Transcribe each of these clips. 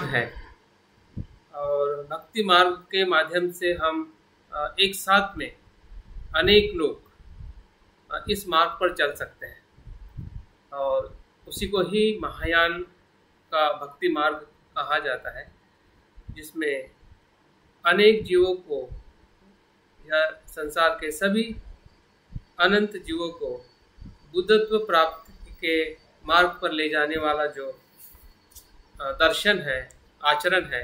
है और भक्ति मार्ग के माध्यम से हम एक साथ में अनेक लोग इस मार्ग पर चल सकते हैं और उसी को ही महायान का भक्ति मार्ग कहा जाता है, जिसमें अनेक जीवों को या संसार के सभी अनंत जीवों को बुद्धत्व प्राप्ति के मार्ग पर ले जाने वाला जो दर्शन है, आचरण है,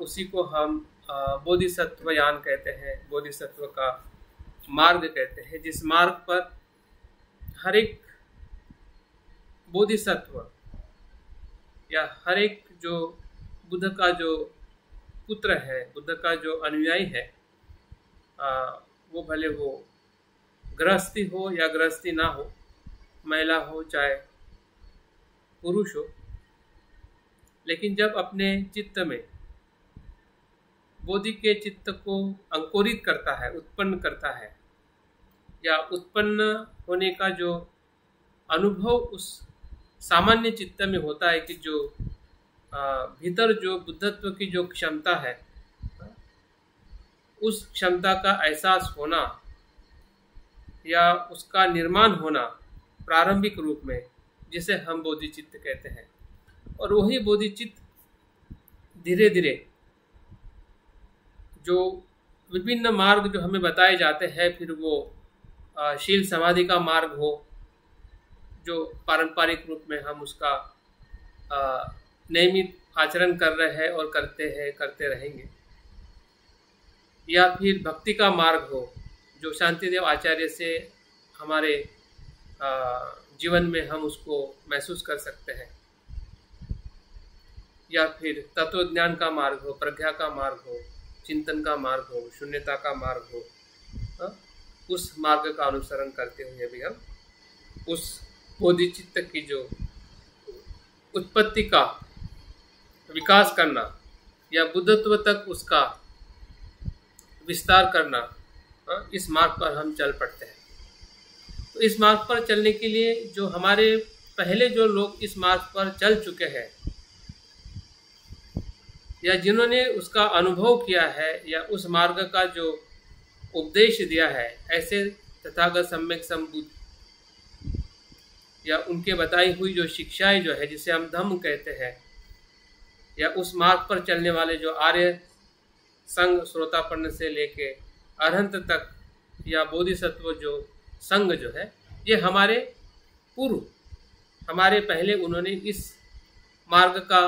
उसी को हम बोधिसत्व यान कहते हैं, बोधिसत्व का मार्ग कहते हैं, जिस मार्ग पर हर एक बोधिसत्व या हर एक जो बुद्ध का जो पुत्र है, बुद्ध का जो अनुयायी है, वो भले वो गृहस्थी हो या गृहस्थी ना हो, महिला हो चाहे पुरुष हो, लेकिन जब अपने चित्त में बोधि के चित्त को अंकुरित करता है, उत्पन्न करता है, या उत्पन्न होने का जो अनुभव उस सामान्य चित्त में होता है कि जो भीतर जो बुद्धत्व की जो क्षमता है, उस क्षमता का एहसास होना या उसका निर्माण होना प्रारंभिक रूप में, जिसे हम बोधिचित्त कहते हैं। और वही बोधिचित्त धीरे धीरे जो विभिन्न मार्ग जो हमें बताए जाते हैं, फिर वो शील समाधि का मार्ग हो जो पारंपरिक रूप में हम उसका नियमित आचरण कर रहे हैं और करते रहेंगे, या फिर भक्ति का मार्ग हो जो शांतिदेव आचार्य से हमारे जीवन में हम उसको महसूस कर सकते हैं, या फिर तत्वज्ञान का मार्ग हो, प्रज्ञा का मार्ग हो, चिंतन का मार्ग हो, शून्यता का मार्ग हो, उस मार्ग का अनुसरण करते हुए भी हम उस बोधिचित्त की जो उत्पत्ति का विकास करना या बुद्धत्व तक उसका विस्तार करना, इस मार्ग पर हम चल पड़ते हैं। तो इस मार्ग पर चलने के लिए जो हमारे पहले जो लोग इस मार्ग पर चल चुके हैं या जिन्होंने उसका अनुभव किया है या उस मार्ग का जो उपदेश दिया है, ऐसे तथागत सम्यक संबुद्ध या उनके बताई हुई जो शिक्षाएं जो है, जिसे हम धम्म कहते हैं, या उस मार्ग पर चलने वाले जो आर्य संघ श्रोतापन्न से लेके अरहंत तक या बोधिसत्व जो संघ जो है, ये हमारे पूर्व, हमारे पहले उन्होंने इस मार्ग का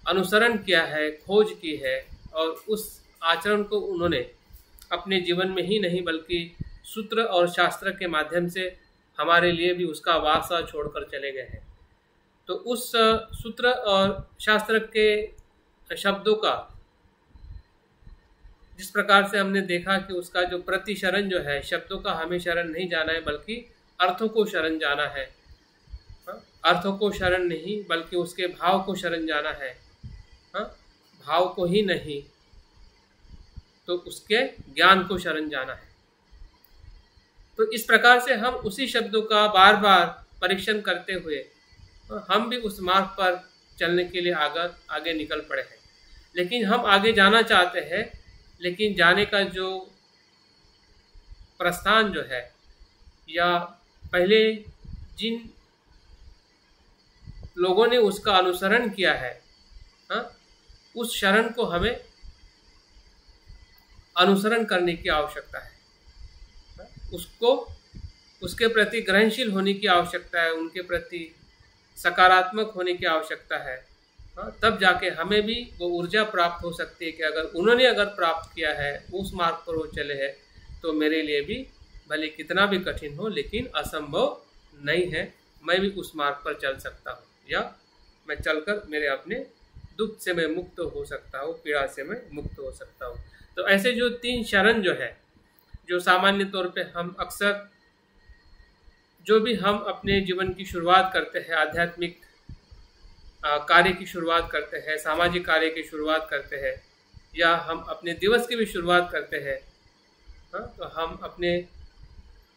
अनुसरण किया है, खोज की है, और उस आचरण को उन्होंने अपने जीवन में ही नहीं बल्कि सूत्र और शास्त्र के माध्यम से हमारे लिए भी उसका वारसा छोड़कर चले गए हैं। तो उस सूत्र और शास्त्र के शब्दों का जिस प्रकार से हमने देखा कि उसका जो प्रति शरण जो है, शब्दों का हमें शरण नहीं जाना है बल्कि अर्थों को शरण जाना है, अर्थों को शरण नहीं बल्कि उसके भाव को शरण जाना है, भाव को ही नहीं तो उसके ज्ञान को शरण जाना है। तो इस प्रकार से हम उसी शब्दों का बार बार परीक्षण करते हुए हम भी उस मार्ग पर चलने के लिए आगे निकल पड़े हैं। लेकिन हम आगे जाना चाहते हैं, लेकिन जाने का जो प्रस्थान जो है या पहले जिन लोगों ने उसका अनुसरण किया है, उस शरण को हमें अनुसरण करने की आवश्यकता है, उसको उसके प्रति ग्रहणशील होने की आवश्यकता है, उनके प्रति सकारात्मक होने की आवश्यकता है। तब जाके हमें भी वो ऊर्जा प्राप्त हो सकती है कि अगर प्राप्त किया है, उस मार्ग पर वो चले हैं, तो मेरे लिए भी भले कितना भी कठिन हो लेकिन असंभव नहीं है, मैं भी उस मार्ग पर चल सकता हूँ, या मैं चलकर मेरे अपने दुख से मैं मुक्त हो सकता हूँ, पीड़ा से मैं मुक्त हो सकता हूँ। तो ऐसे जो 3 शरण जो है, जो सामान्य तौर पे हम अक्सर जो भी हम अपने जीवन की शुरुआत करते हैं, आध्यात्मिक कार्य की शुरुआत करते हैं, सामाजिक कार्य की शुरुआत करते हैं, या हम अपने दिवस की भी शुरुआत करते हैं, तो हम अपने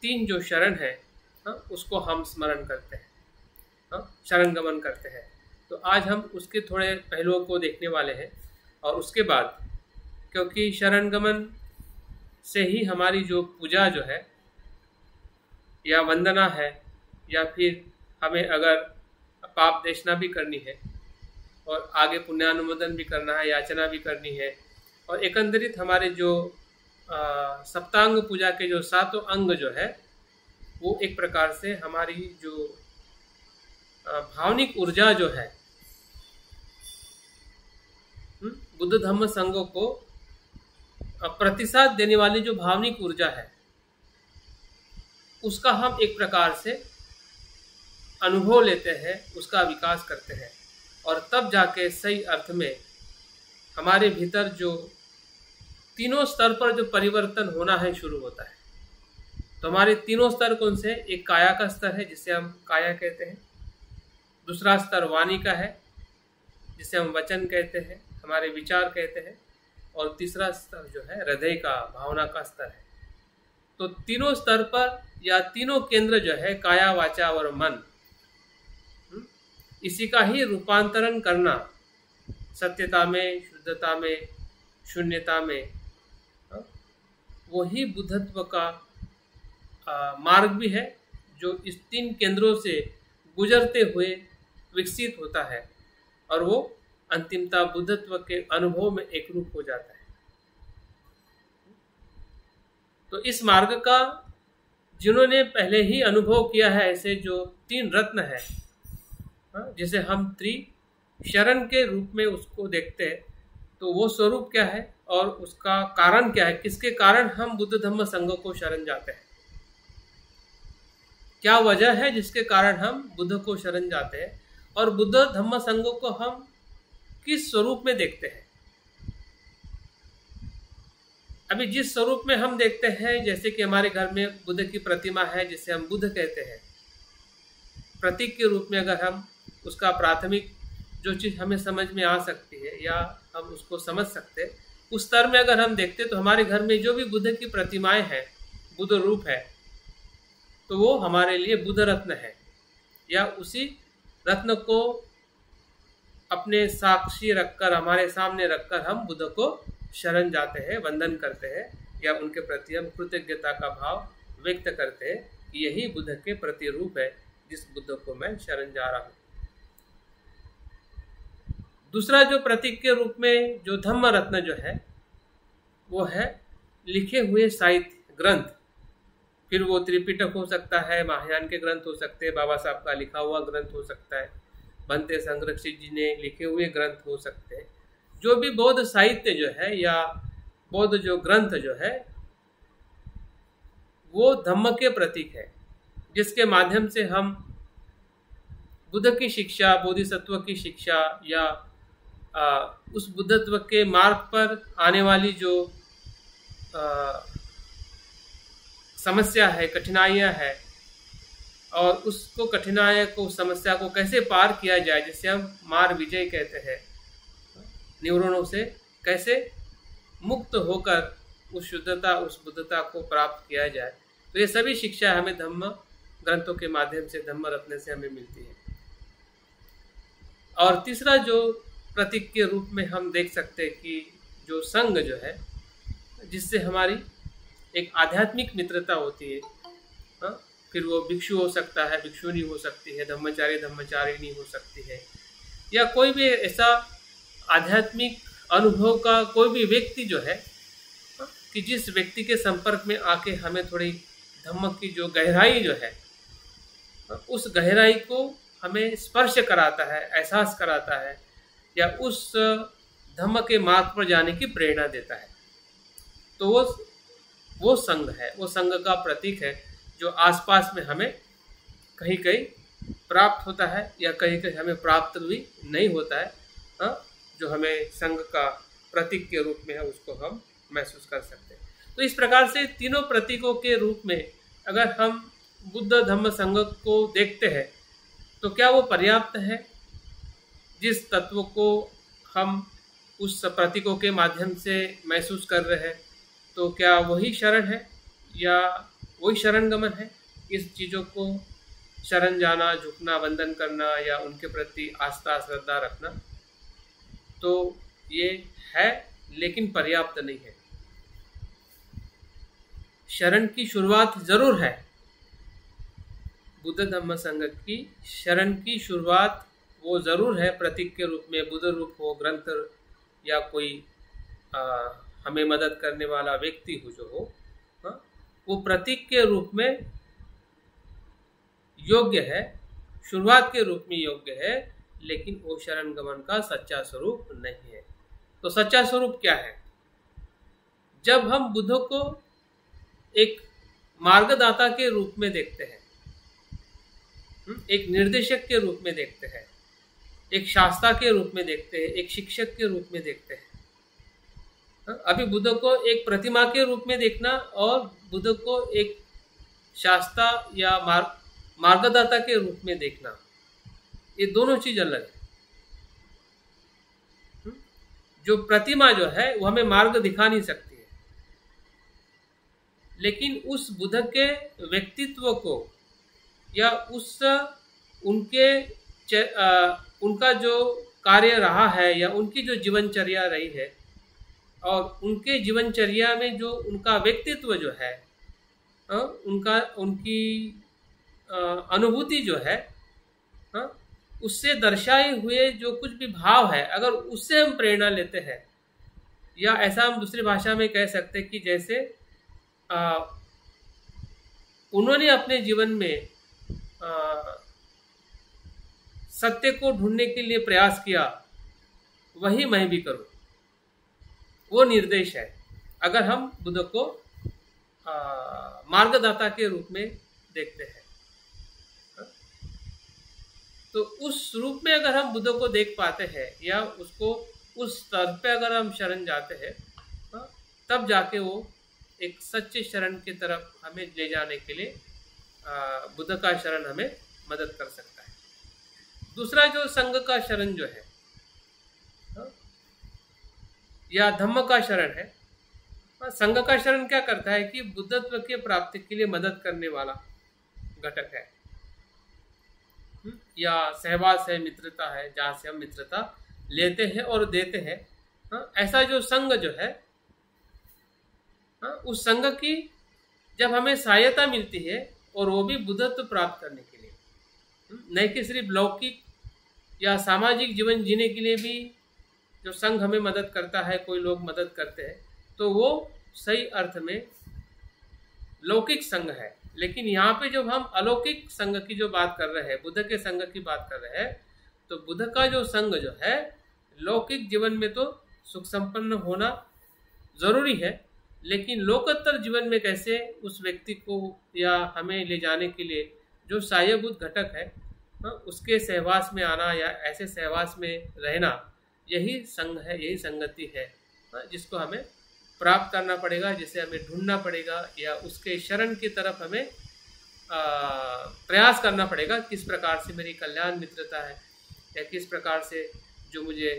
3 जो शरण है उसको हम स्मरण करते हैं, शरण गमन करते हैं। तो आज हम उसके थोड़े पहलुओं को देखने वाले हैं। और उसके बाद, क्योंकि शरणगमन से ही हमारी जो पूजा जो है या वंदना है, या फिर हमें अगर पाप देशना भी करनी है और आगे पुण्यानुमोदन भी करना है, याचना भी करनी है, और एकंदरित हमारे जो सप्तांग पूजा के जो 7 अंग जो है वो एक प्रकार से हमारी जो भावनिक ऊर्जा जो है, बुद्ध धम्म संघ को प्रतिसाद देने वाली जो भावनिक ऊर्जा है, उसका हम एक प्रकार से अनुभव लेते हैं, उसका विकास करते हैं, और तब जाके सही अर्थ में हमारे भीतर जो तीनों स्तर पर जो परिवर्तन होना है शुरू होता है। तो हमारे तीनों स्तर कौन से? एक काया का स्तर है जिसे हम काया कहते हैं, दूसरा स्तर वाणी का है जिसे हम वचन कहते हैं, हमारे विचार कहते हैं, और तीसरा स्तर जो है हृदय का, भावना का स्तर है। तो तीनों स्तर पर या तीनों केंद्र जो है काया, वाचा और मन, इसी का ही रूपांतरण करना सत्यता में, शुद्धता में, शून्यता में, वही बुद्धत्व का मार्ग भी है जो इस 3 केंद्रों से गुजरते हुए विकसित होता है, और वो अंतिमता बुद्धत्व के अनुभव में एकरूप हो जाता है। तो इस मार्ग का जिन्होंने पहले ही अनुभव किया है, ऐसे जो 3 रत्न है, जिसे हम त्रिशरण के रूप में उसको देखते हैं, तो वो स्वरूप क्या है और उसका कारण क्या है, किसके कारण हम बुद्ध धम्म संघ को शरण जाते हैं, क्या वजह है जिसके कारण हम बुद्ध को शरण जाते हैं, और बुद्ध धम्म संघ को हम किस स्वरूप में देखते हैं। अभी जिस स्वरूप में हम देखते हैं, जैसे कि हमारे घर में बुद्ध की प्रतिमा है जिसे हम बुद्ध कहते हैं, प्रतीक के रूप में अगर हम उसका प्राथमिक जो चीज़ हमें समझ में आ सकती है या हम उसको समझ सकते हैं, उस स्तर में अगर हम देखते तो हमारे घर में जो भी बुद्ध की प्रतिमाएं हैं, बुद्ध रूप है, तो वो हमारे लिए बुद्ध रत्न है, या उसी रत्न को अपने साक्षी रखकर, हमारे सामने रखकर हम बुद्ध को शरण जाते हैं, वंदन करते हैं, या उनके प्रति हम कृतज्ञता का भाव व्यक्त करते हैं कि यही बुद्ध के प्रतिरूप है जिस बुद्ध को मैं शरण जा रहा हूँ। दूसरा जो प्रतीक के रूप में जो धम्म रत्न जो है, वो है लिखे हुए साहित्य ग्रंथ। फिर वो त्रिपिटक हो सकता है, महायान के ग्रंथ हो सकते हैं, बाबा साहब का लिखा हुआ ग्रंथ हो सकता है, भंते संरक्षित जी ने लिखे हुए ग्रंथ हो सकते हैं। जो भी बौद्ध साहित्य जो है या बौद्ध जो ग्रंथ जो है, वो धम्म के प्रतीक है, जिसके माध्यम से हम बुद्ध की शिक्षा, बोधिसत्व की शिक्षा, या उस बुद्धत्व के मार्ग पर आने वाली जो समस्या है, कठिनाइयां है, और उसको कठिनाइयों को, समस्या को कैसे पार किया जाए, जिसे हम मार विजय कहते हैं, निवरणों से कैसे मुक्त होकर उस शुद्धता, उस बुद्धता को प्राप्त किया जाए। तो ये सभी शिक्षा हमें धम्म ग्रंथों के माध्यम से, धम्म रत्न से हमें मिलती है। और तीसरा जो प्रतीक के रूप में हम देख सकते हैं कि जो संघ जो है, जिससे हमारी एक आध्यात्मिक मित्रता होती है, फिर वो भिक्षु हो सकता है, भिक्षुनी हो सकती है, धम्मचारी धम्मचारिणी हो सकती है, या कोई भी ऐसा आध्यात्मिक अनुभव का कोई भी व्यक्ति जो है, कि जिस व्यक्ति के संपर्क में आके हमें थोड़ी धम्म की जो गहराई जो है, उस गहराई को हमें स्पर्श कराता है, एहसास कराता है, या उस धम्म के मार्ग पर जाने की प्रेरणा देता है। तो वो संघ है, वो संघ का प्रतीक है, जो आसपास में हमें कहीं कहीं प्राप्त होता है, या कहीं कहीं हमें प्राप्त भी नहीं होता है, जो हमें संघ का प्रतीक के रूप में है, उसको हम महसूस कर सकते हैं। तो इस प्रकार से तीनों प्रतीकों के रूप में अगर हम बुद्ध धम्म संघ को देखते हैं, तो क्या वो पर्याप्त है? जिस तत्व को हम उस प्रतीकों के माध्यम से महसूस कर रहे हैं, तो क्या वही शरण है या वही शरणगमन है? इस चीज़ों को शरण जाना, झुकना, वंदन करना या उनके प्रति आस्था श्रद्धा रखना, तो ये है लेकिन पर्याप्त नहीं है। शरण की शुरुआत जरूर है, बुद्ध धम्म संघ की शरण की शुरुआत वो जरूर है, प्रतीक के रूप में, बुद्ध रूप हो, ग्रंथ या कोई हमें मदद करने वाला व्यक्ति हो जो हो, वो प्रतीक के रूप में योग्य है, शुरुआत के रूप में योग्य है, लेकिन वो शरण गमन का सच्चा स्वरूप नहीं है। तो सच्चा स्वरूप क्या है? जब हम बुद्ध को एक मार्गदाता के रूप में देखते हैं, एक निर्देशक के रूप में देखते हैं, एक शास्त्रा के रूप में देखते हैं, एक शिक्षक के रूप में देखते हैं। अभी बुद्ध को एक प्रतिमा के रूप में देखना और बुद्ध को एक शास्त्रा या मार्गदाता के रूप में देखना, ये दोनों चीज अलग है। जो प्रतिमा जो है वो हमें मार्ग दिखा नहीं सकती है, लेकिन उस बुद्ध के व्यक्तित्व को या उनका जो कार्य रहा है या उनकी जो जीवनचर्या रही है और उनके जीवनचर्या में जो उनका व्यक्तित्व जो है, उनकी अनुभूति जो है, उससे दर्शाए हुए जो कुछ भी भाव है, अगर उससे हम प्रेरणा लेते हैं, या ऐसा हम दूसरी भाषा में कह सकते हैं कि जैसे उन्होंने अपने जीवन में सत्य को ढूंढने के लिए प्रयास किया, वही मैं भी करूं, वो निर्देश है। अगर हम बुद्ध को मार्गदाता के रूप में देखते हैं, तो उस रूप में अगर हम बुद्ध को देख पाते हैं या उसको उस स्तर पे अगर हम शरण जाते हैं, तब जाके वो एक सच्चे शरण की तरफ हमें ले जाने के लिए बुद्ध का शरण हमें मदद कर सकता है। दूसरा जो संघ का शरण जो है या धम्म का शरण है, संघ का शरण क्या करता है कि बुद्धत्व के प्राप्ति के लिए मदद करने वाला घटक है, या सहवास है, मित्रता है, जहाँ से हम मित्रता लेते हैं और देते हैं। ऐसा जो संघ जो है, उस संघ की जब हमें सहायता मिलती है और वो भी बुद्धत्व प्राप्त करने के लिए, न कि सिर्फ लौकिक या सामाजिक जीवन जीने के लिए भी जो संघ हमें मदद करता है, कोई लोग मदद करते हैं, तो वो सही अर्थ में लौकिक संघ है। लेकिन यहाँ पे जब हम अलौकिक संघ की जो बात कर रहे हैं, बुद्ध के संघ की बात कर रहे हैं, तो बुद्ध का जो संघ जो है, लौकिक जीवन में तो सुख संपन्न होना जरूरी है, लेकिन लोकोत्तर जीवन में कैसे उस व्यक्ति को या हमें ले जाने के लिए जो सहायभूत घटक है, उसके सहवास में आना या ऐसे सहवास में रहना, यही संघ है, यही संगति है जिसको हमें प्राप्त करना पड़ेगा, जिसे हमें ढूंढना पड़ेगा या उसके शरण की तरफ हमें प्रयास करना पड़ेगा। किस प्रकार से मेरी कल्याण मित्रता है या किस प्रकार से जो मुझे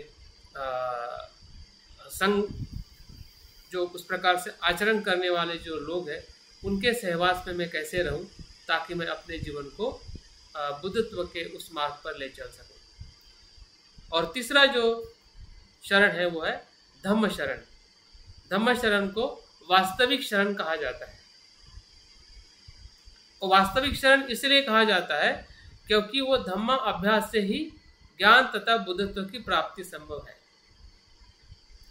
संघ जो उस प्रकार से आचरण करने वाले जो लोग हैं, उनके सहवास में मैं कैसे रहूं ताकि मैं अपने जीवन को बुद्धत्व के उस मार्ग पर ले चल सकूं। और तीसरा जो शरण है वो है धम्म शरण। धम्म शरण को वास्तविक शरण कहा जाता है, और वास्तविक शरण इसलिए कहा जाता है क्योंकि वो धम्म अभ्यास से ही ज्ञान तथा बुद्धत्व की प्राप्ति संभव है।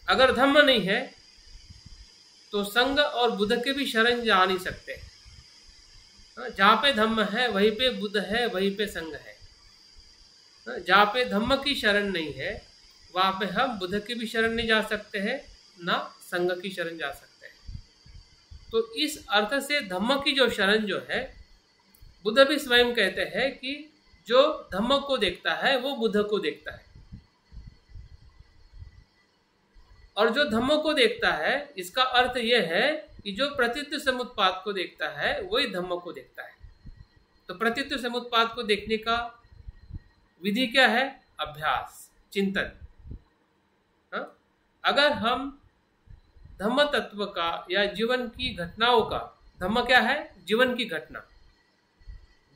अगर धम्म नहीं है तो संघ और बुद्ध के भी शरण जा नहीं सकते। जहाँ पे धम्म है वहीं पे बुद्ध है, वहीं पे संघ है। जहाँ पे धम्म की शरण नहीं है वहाँ पे हम बुद्ध की भी शरण नहीं जा सकते हैं, ना संघ की शरण जा सकते हैं। तो इस अर्थ से धम्म की जो शरण जो है, बुद्ध भी स्वयं कहते हैं कि जो धम्म को देखता है वो बुद्ध को देखता है, और जो धम्म को देखता है इसका अर्थ यह है कि जो प्रतीत्व समुत्पाद को देखता है वही धम्म को देखता है। तो प्रतीत्व समुत्पाद को देखने का विधि क्या है? अभ्यास, चिंतन। अगर हम धम्म तत्व का या जीवन की घटनाओं का, धम्म क्या है? जीवन की घटना।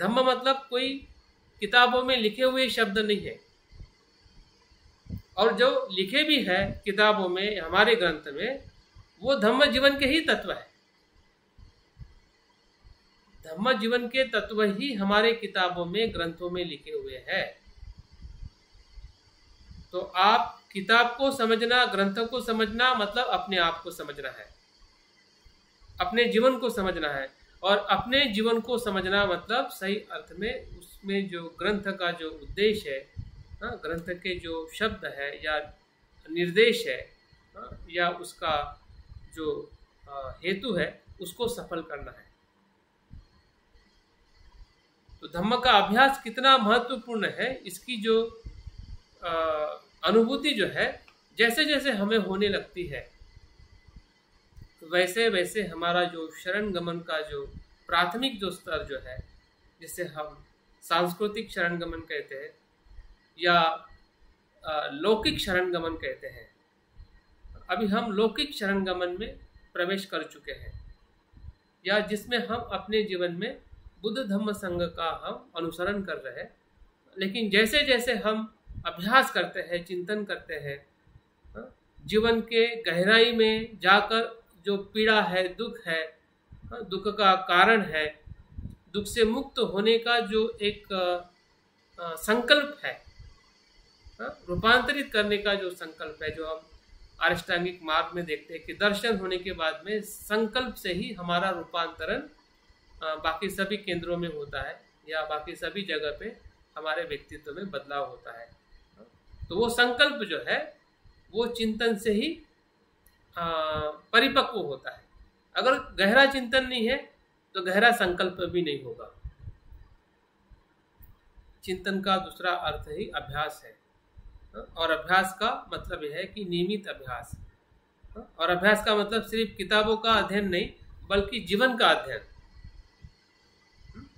धम्म मतलब कोई किताबों में लिखे हुए शब्द नहीं है, और जो लिखे भी है किताबों में, हमारे ग्रंथ में, वो धम्म जीवन के ही तत्व है। धम्म जीवन के तत्व ही हमारे किताबों में, ग्रंथों में लिखे हुए हैं। तो आप किताब को समझना, ग्रंथों को समझना मतलब अपने आप को समझना है, अपने जीवन को समझना है। और अपने जीवन को समझना मतलब सही अर्थ में उसमें जो ग्रंथ का जो उद्देश्य है, ग्रंथ के जो शब्द है या निर्देश है, या उसका जो हेतु है, उसको सफल करना है। तो धम्म का अभ्यास कितना महत्वपूर्ण है, इसकी जो अनुभूति जो है, जैसे जैसे हमें होने लगती है, वैसे वैसे हमारा जो शरण गमन का जो प्राथमिक जो स्तर जो है, जिसे हम सांस्कृतिक शरण गमन कहते हैं या लौकिक शरण गमन कहते हैं, अभी हम लौकिक शरण गमन में प्रवेश कर चुके हैं, या जिसमें हम अपने जीवन में बुद्ध धम्म संघ का हम अनुसरण कर रहे हैं। लेकिन जैसे जैसे हम अभ्यास करते हैं, चिंतन करते हैं, जीवन के गहराई में जाकर जो पीड़ा है, दुख है, दुख का कारण है, दुख से मुक्त होने का जो एक संकल्प है, रूपांतरित करने का जो संकल्प है, जो हम अष्टांगिक मार्ग में देखते हैं कि दर्शन होने के बाद में संकल्प से ही हमारा रूपांतरण बाकी सभी केंद्रों में होता है, या बाकी सभी जगह पे हमारे व्यक्तित्व में बदलाव होता है। तो वो संकल्प जो है वो चिंतन से ही परिपक्व होता है। अगर गहरा चिंतन नहीं है तो गहरा संकल्प भी नहीं होगा। चिंतन का दूसरा अर्थ ही अभ्यास है, और अभ्यास का मतलब यह है कि नियमित अभ्यास, और अभ्यास का मतलब सिर्फ किताबों का अध्ययन नहीं बल्कि जीवन का अध्ययन।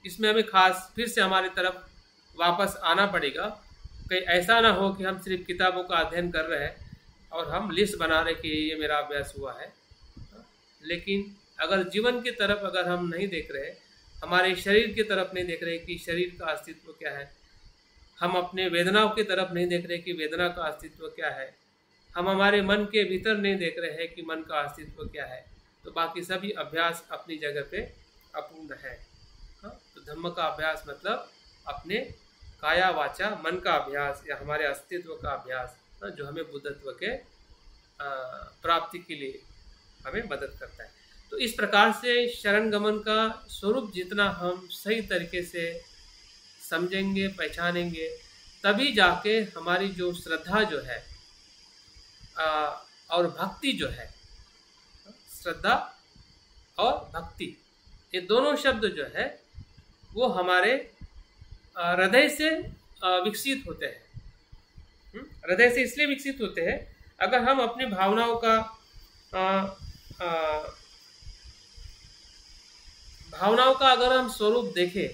इसमें हमें खास फिर से हमारी तरफ वापस आना पड़ेगा। कहीं ऐसा ना हो कि हम सिर्फ किताबों का अध्ययन कर रहे हैं और हम लिस्ट बना रहे कि ये मेरा अभ्यास हुआ है, लेकिन अगर जीवन की तरफ अगर हम नहीं देख रहे, हमारे शरीर की तरफ नहीं देख रहे कि शरीर का अस्तित्व क्या है, हम अपने वेदनाओं की तरफ नहीं देख रहे कि वेदना का अस्तित्व क्या है, हम हमारे मन के भीतर नहीं देख रहे हैं कि मन का अस्तित्व क्या है, तो बाकी सभी अभ्यास अपनी जगह पे अपूर्ण है। तो धम्म का अभ्यास मतलब अपने काया वाचा मन का अभ्यास, या हमारे अस्तित्व का अभ्यास, जो हमें बुद्धत्व के प्राप्ति के लिए हमें मदद करता है। तो इस प्रकार से शरण गमन का स्वरूप जितना हम सही तरीके से समझेंगे, पहचानेंगे, तभी जाके हमारी जो श्रद्धा जो है और भक्ति जो है, श्रद्धा और भक्ति, ये दोनों शब्द जो है वो हमारे हृदय से विकसित होते हैं। हृदय से इसलिए विकसित होते हैं, अगर हम अपनी भावनाओं का अगर हम स्वरूप देखें,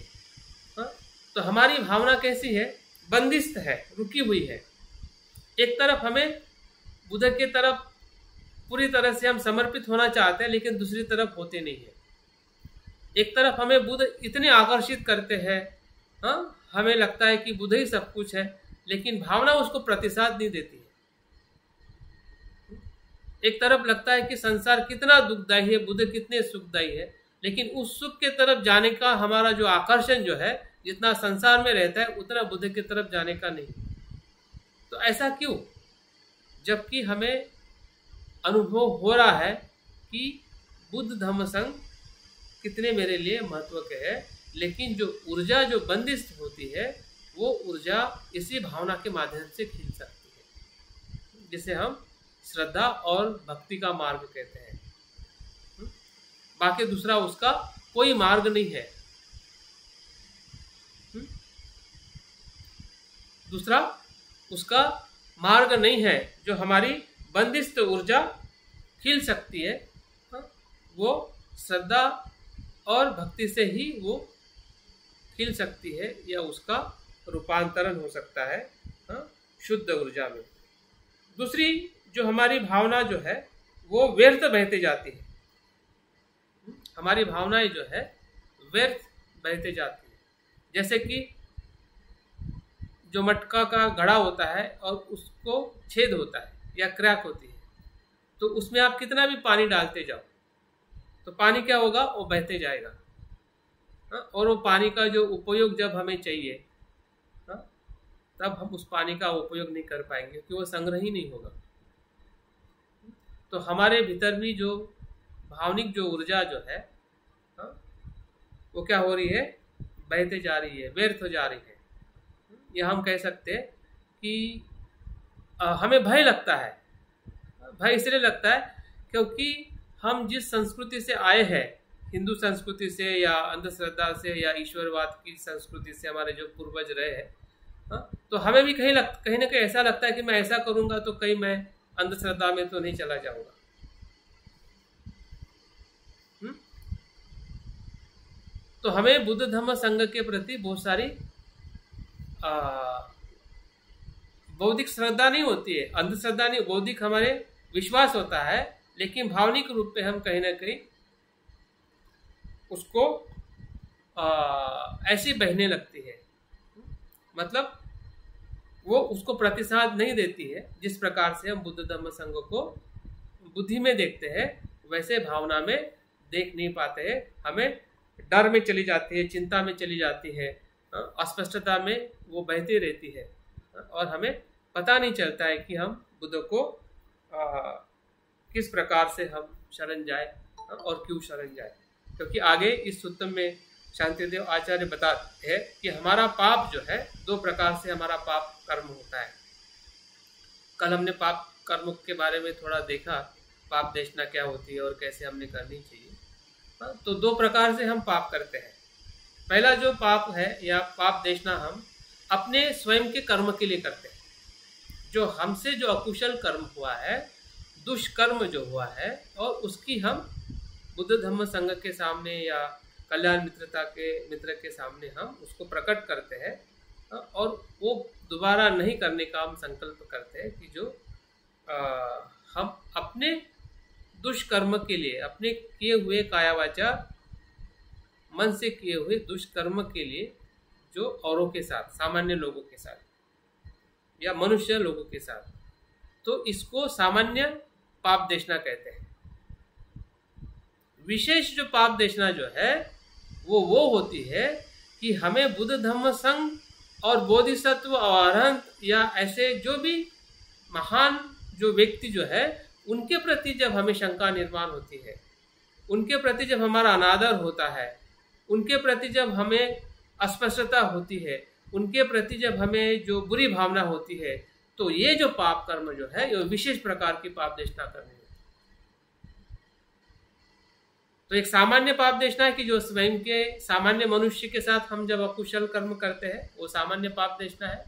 तो हमारी भावना कैसी है, बंदिस्त है, रुकी हुई है। एक तरफ हमें बुद्ध के तरफ पूरी तरह से हम समर्पित होना चाहते हैं, लेकिन दूसरी तरफ होते नहीं है। एक तरफ हमें बुद्ध इतने आकर्षित करते हैं, हमें लगता है कि बुद्ध ही सब कुछ है, लेकिन भावना उसको प्रतिसाद नहीं देती है। एक तरफ लगता है कि संसार कितना दुखदायी है, बुद्ध कितने सुखदायी है, लेकिन उस सुख के तरफ जाने का हमारा जो आकर्षण जो है, जितना संसार में रहता है उतना बुद्ध की तरफ जाने का नहीं। तो ऐसा क्यों, जबकि हमें अनुभव हो रहा है कि बुद्ध धम्म संघ कितने मेरे लिए महत्व के है, लेकिन जो ऊर्जा जो बंदिस्त होती है वो ऊर्जा इसी भावना के माध्यम से खिल सकती है, जिसे हम श्रद्धा और भक्ति का मार्ग कहते हैं। बाकी दूसरा उसका कोई मार्ग नहीं है। दूसरा उसका मार्ग नहीं है जो हमारी बंदिस्त ऊर्जा खिल सकती है, वो श्रद्धा और भक्ति से ही वो खिल सकती है, या उसका रूपांतरण हो सकता है शुद्ध ऊर्जा में। दूसरी जो हमारी भावना जो है वो व्यर्थ बहते जाती है, हमारी भावनाएं जो है व्यर्थ बहते जाती है। जैसे कि जो मटका का घड़ा होता है और उसको छेद होता है या क्रैक होती है, तो उसमें आप कितना भी पानी डालते जाओ तो पानी क्या होगा, वो बहते जाएगा। और वो पानी का जो उपयोग जब हमें चाहिए तब हम उस पानी का उपयोग नहीं कर पाएंगे, क्योंकि वो संग्रह ही नहीं होगा। तो हमारे भीतर भी जो भावनिक जो ऊर्जा जो है वो क्या हो रही है, बहते जा रही है, व्यर्थ हो जा रही है। या हम कह सकते हैं कि हमें भय लगता है। भय इसलिए लगता है क्योंकि हम जिस संस्कृति से आए हैं, हिंदू संस्कृति से या अंधश्रद्धा से या ईश्वरवाद की संस्कृति से हमारे जो पूर्वज रहे हैं, तो हमें भी कहीं ना कहीं ऐसा लगता है कि मैं ऐसा करूंगा तो कहीं मैं अंधश्रद्धा में तो नहीं चला जाऊंगा। तो हमें बुद्ध धम्म संघ के प्रति बहुत सारी बौद्धिक श्रद्धा नहीं होती है, अंधश्रद्धा नहीं, बौद्धिक हमारे विश्वास होता है, लेकिन भावनिक रूप पे हम कहीं ना कहीं उसको ऐसी बहने लगती है, मतलब वो उसको प्रतिसाद नहीं देती है। जिस प्रकार से हम बुद्ध धम्म संघ को बुद्धि में देखते हैं वैसे भावना में देख नहीं पाते हैं। हमें डर में चली जाती है, चिंता में चली जाती है, अस्पष्टता में वो बहती रहती है और हमें पता नहीं चलता है कि हम बुद्ध को किस प्रकार से हम शरण जाए और क्यों शरण जाए। क्योंकि आगे इस सूत्र में शांतिदेव आचार्य बताते हैं कि हमारा पाप जो है, दो प्रकार से हमारा पाप कर्म होता है। कल हमने पाप कर्म के बारे में थोड़ा देखा, पाप देशना क्या होती है और कैसे हमने करनी चाहिए। तो दो प्रकार से हम पाप करते हैं। पहला जो पाप है या पाप देशना हम अपने स्वयं के कर्म के लिए करते हैं। जो हमसे जो अकुशल कर्म हुआ है, दुष्कर्म जो हुआ है, और उसकी हम बुद्ध धम्म संघ के सामने या कल्याण मित्र के सामने हम उसको प्रकट करते हैं और वो दोबारा नहीं करने का हम संकल्प करते हैं कि जो हम अपने दुष्कर्म के लिए, अपने किए हुए कायावाचा मन से किए हुए दुष्कर्म के लिए, जो औरों के साथ, सामान्य लोगों के साथ या मनुष्य लोगों के साथ, तो इसको सामान्य पाप देशना कहते हैं। विशेष जो पाप देशना जो है वो होती है कि हमें बुद्ध धम्म संघ और बोधिसत्व और अरहंत या ऐसे जो भी महान जो व्यक्ति जो है उनके प्रति जब हमें शंका निर्माण होती है, उनके प्रति जब हमारा अनादर होता है, उनके प्रति जब हमें अस्पष्टता होती है, उनके प्रति जब हमें जो बुरी भावना होती है, तो ये जो पाप कर्म जो है ये विशेष प्रकार की पाप देशना करनी है। तो एक सामान्य पाप देशना है कि जो स्वयं के सामान्य मनुष्य के साथ हम जब अकुशल कर्म करते हैं वो सामान्य पाप देशना है।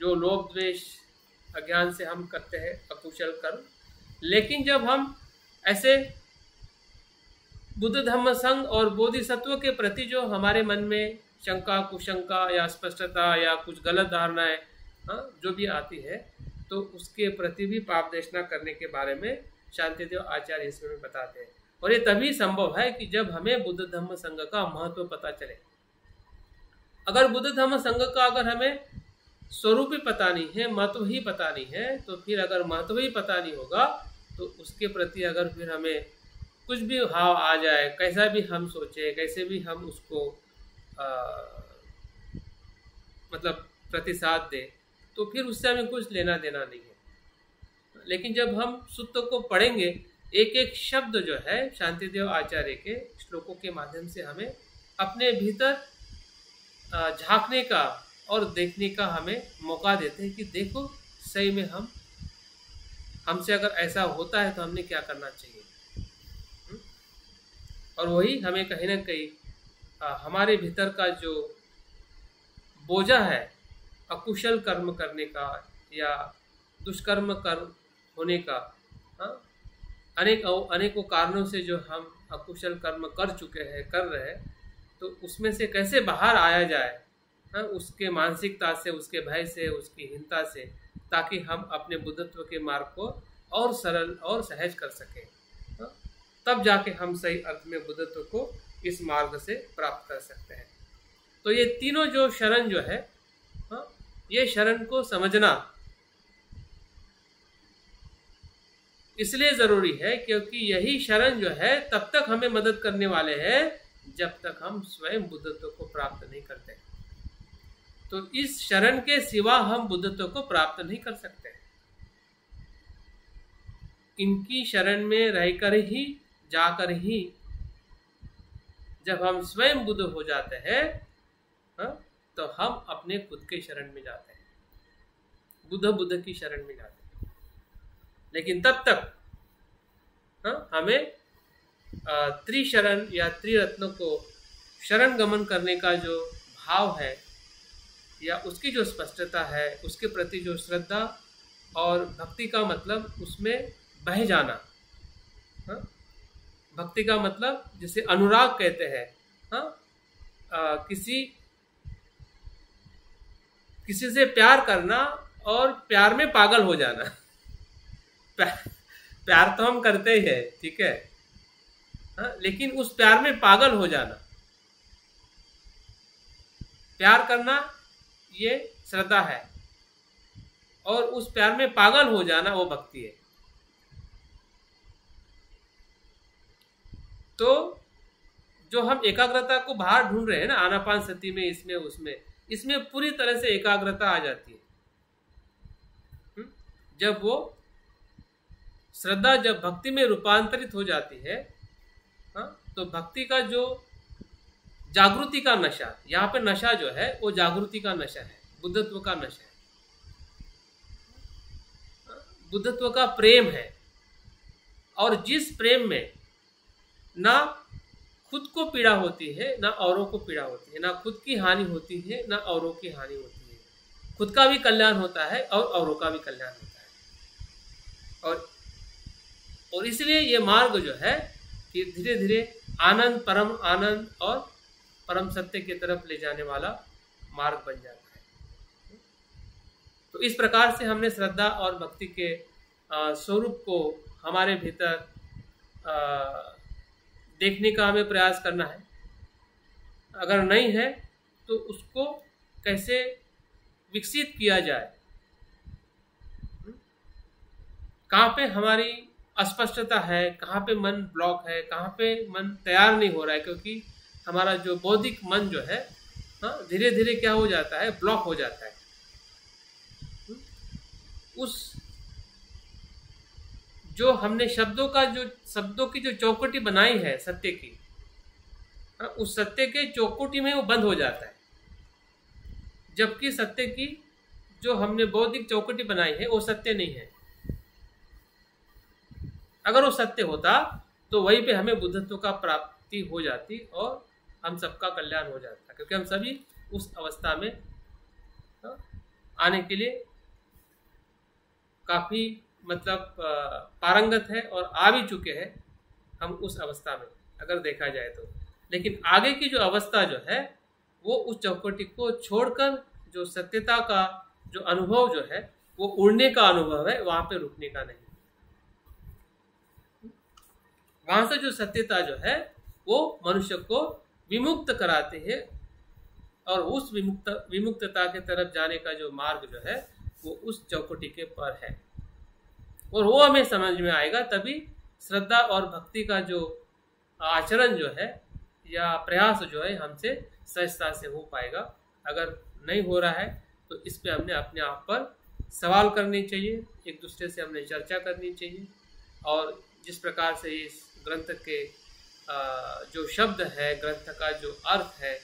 जो लोभ द्वेष अज्ञान से हम करते हैं अकुशल कर्म। लेकिन जब हम ऐसे बुद्ध धम्म संघ और बोधिसत्व के प्रति जो हमारे मन में शंका, कुशंका या स्पष्टता या कुछ गलत धारणाएं जो भी आती है, तो उसके प्रति भी पाप देशना करने के बारे में शांतिदेव आचार्य इसमें बताते हैं। और ये तभी संभव है कि जब हमें बुद्ध धम्म संघ का महत्व पता चले। अगर बुद्ध धम्म संघ का अगर हमें स्वरूप ही पता नहीं है, महत्व ही पता नहीं है, तो फिर अगर महत्व ही पता नहीं होगा तो उसके प्रति अगर फिर हमें कुछ भी भाव आ जाए, कैसा भी हम सोचे, कैसे भी हम उसको मतलब प्रतिसाद दे, तो फिर उससे हमें कुछ लेना देना नहीं है। लेकिन जब हम सूत्र को पढ़ेंगे, एक एक शब्द जो है शांतिदेव आचार्य के श्लोकों के माध्यम से हमें अपने भीतर झांकने का और देखने का हमें मौका देते हैं कि देखो सही में हमसे अगर ऐसा होता है तो हमने क्या करना चाहिए। और वही हमें कहीं ना कहीं हमारे भीतर का जो बोझा है अकुशल कर्म करने का या दुष्कर्म कर्म होने का, अनेकों कारणों से जो हम अकुशल कर्म कर चुके हैं, कर रहे हैं, तो उसमें से कैसे बाहर आया जाए, उसके मानसिकता से, उसके भय से, उसकी हीनता से, ताकि हम अपने बुद्धत्व के मार्ग को और सरल और सहज कर सकें। तब जाके हम सही अर्थ में बुद्धत्व को इस मार्ग से प्राप्त कर सकते हैं। तो ये तीनों जो शरण जो है, ये शरण को समझना इसलिए जरूरी है क्योंकि यही शरण जो है तब तक हमें मदद करने वाले हैं जब तक हम स्वयं बुद्धत्व को प्राप्त नहीं करते। तो इस शरण के सिवा हम बुद्धत्व को प्राप्त नहीं कर सकते। इनकी शरण में रहकर ही, जाकर ही जब हम स्वयं बुद्ध हो जाते हैं, तो हम अपने खुद के शरण में जाते हैं, बुद्ध की शरण में जाते हैं। लेकिन तब तक हमें त्रिशरण या त्रिरत्न को शरण गमन करने का जो भाव है या उसकी जो स्पष्टता है, उसके प्रति जो श्रद्धा और भक्ति का मतलब उसमें बह जाना, भक्ति का मतलब जिसे अनुराग कहते हैं, किसी से प्यार करना और प्यार में पागल हो जाना। प्यार तो हम करते ही है, ठीक है, लेकिन उस प्यार में पागल हो जाना, प्यार करना ये श्रद्धा है और उस प्यार में पागल हो जाना वो भक्ति है। तो जो हम एकाग्रता को बाहर ढूंढ रहे हैं ना, आनापान सती में, इसमें उसमें, इसमें पूरी तरह से एकाग्रता आ जाती है। जब वो श्रद्धा जब भक्ति में रूपांतरित हो जाती है, तो भक्ति का जो जागृति का नशा, यहाँ पे नशा जो है वो जागृति का नशा है, बुद्धत्व का नशा है, बुद्धत्व का प्रेम है। और जिस प्रेम में ना खुद को पीड़ा होती है ना औरों को पीड़ा होती है, ना खुद की हानि होती है ना औरों की हानि होती है, खुद का भी कल्याण होता है और औरों का भी कल्याण होता है। और इसलिए ये मार्ग जो है कि धीरे धीरे आनंद, परम आनंद और परम सत्य की तरफ ले जाने वाला मार्ग बन जाता है। तो इस प्रकार से हमने श्रद्धा और भक्ति के स्वरूप को हमारे भीतर देखने का हमें प्रयास करना है। अगर नहीं है तो उसको कैसे विकसित किया जाए, कहाँ पे हमारी अस्पष्टता है, कहाँ पे मन ब्लॉक है, कहाँ पे मन तैयार नहीं हो रहा है, क्योंकि हमारा जो बौद्धिक मन जो है धीरे धीरे क्या हो जाता है, ब्लॉक हो जाता है। उस जो हमने शब्दों की जो चौकटी बनाई है सत्य की, उस सत्य के चौकटी में वो बंद हो जाता है, जबकि सत्य की जो हमने बौद्धिक चौकटी बनाई है वो सत्य नहीं है। अगर वो सत्य होता तो वहीं पे हमें बुद्धत्व का प्राप्ति हो जाती और हम सबका कल्याण हो जाता, क्योंकि हम सभी उस अवस्था में आने के लिए काफी मतलब पारंगत है और आ भी चुके हैं हम उस अवस्था में, अगर देखा जाए तो। लेकिन आगे की जो अवस्था जो है वो उस चौकटी को छोड़कर जो सत्यता का जो अनुभव जो है वो उड़ने का अनुभव है, वहां पे रुकने का नहीं। वहां से जो सत्यता जो है वो मनुष्य को विमुक्त कराते हैं और उस विमुक्तता के तरफ जाने का जो मार्ग जो है वो उस चौकटी के पर है। और वो हमें समझ में आएगा तभी श्रद्धा और भक्ति का जो आचरण जो है या प्रयास जो है हमसे सहजता से हो पाएगा। अगर नहीं हो रहा है तो इस पे हमने अपने आप पर सवाल करने चाहिए, एक दूसरे से हमने चर्चा करनी चाहिए। और जिस प्रकार से इस ग्रंथ के जो शब्द है, ग्रंथ का जो अर्थ है,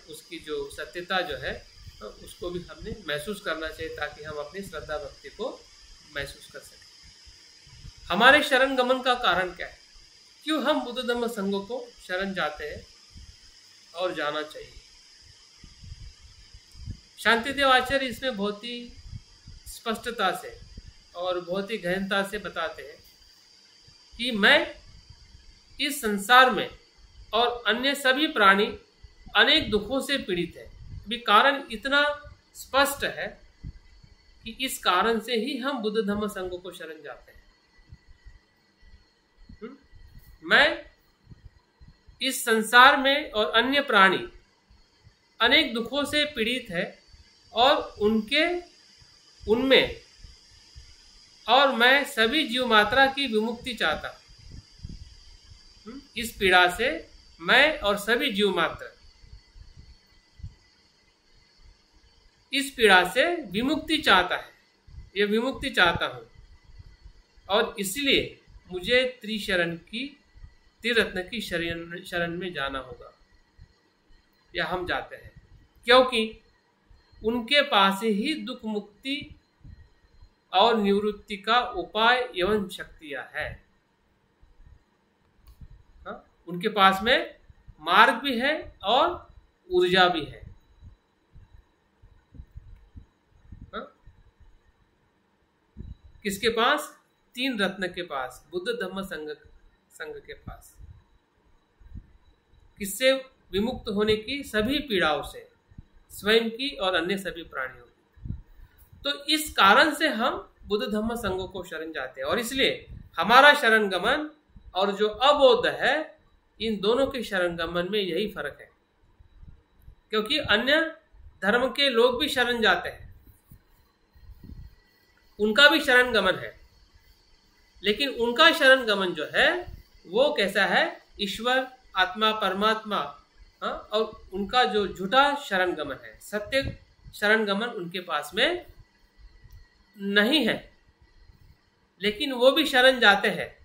उसकी जो सत्यता जो है उसको भी हमने महसूस करना चाहिए, ताकि हम अपनी श्रद्धा भक्ति को महसूस कर सकें। हमारे शरण गमन का कारण क्या है, क्यों हम बुद्ध धम्म संघ को शरण जाते हैं और जाना चाहिए। शांतिदेव आचार्य इसमें बहुत ही स्पष्टता से और बहुत ही गहनता से बताते हैं कि मैं इस संसार में और अन्य सभी प्राणी अनेक दुखों से पीड़ित है। भी कारण इतना स्पष्ट है कि इस कारण से ही हम बुद्ध धम्म संघ को शरण जाते हैं। मैं इस संसार में और अन्य प्राणी अनेक दुखों से पीड़ित है और उनमें और मैं सभी जीव मात्रा की विमुक्ति चाहता हूं। इस पीड़ा से मैं और सभी जीव मात्र इस पीड़ा से विमुक्ति चाहता है, यह विमुक्ति चाहता हूं और इसलिए मुझे त्रिरत्न की शरण में जाना होगा, या हम जाते हैं, क्योंकि उनके पास ही दुख मुक्ति और निवृत्ति का उपाय एवं शक्तियां है। उनके पास में मार्ग भी है और ऊर्जा भी है। किसके पास? 3 रत्न के पास, बुद्ध धम्म संघ के पास। किससे विमुक्त होने की? सभी पीड़ाओं से, स्वयं की और अन्य सभी प्राणियों की। तो इस कारण से हम बुद्ध धम्म संघ को शरण जाते हैं और इसलिए हमारा शरण गमन और जो अबोध है, इन दोनों के शरण गमन में यही फर्क है। क्योंकि अन्य धर्म के लोग भी शरण जाते हैं, उनका भी शरण गमन है, लेकिन उनका शरण गमन जो है वो कैसा है? ईश्वर, आत्मा, परमात्मा, और उनका जो झूठा शरण गमन है, सत्य शरण गमन उनके पास में नहीं है, लेकिन वो भी शरण जाते हैं।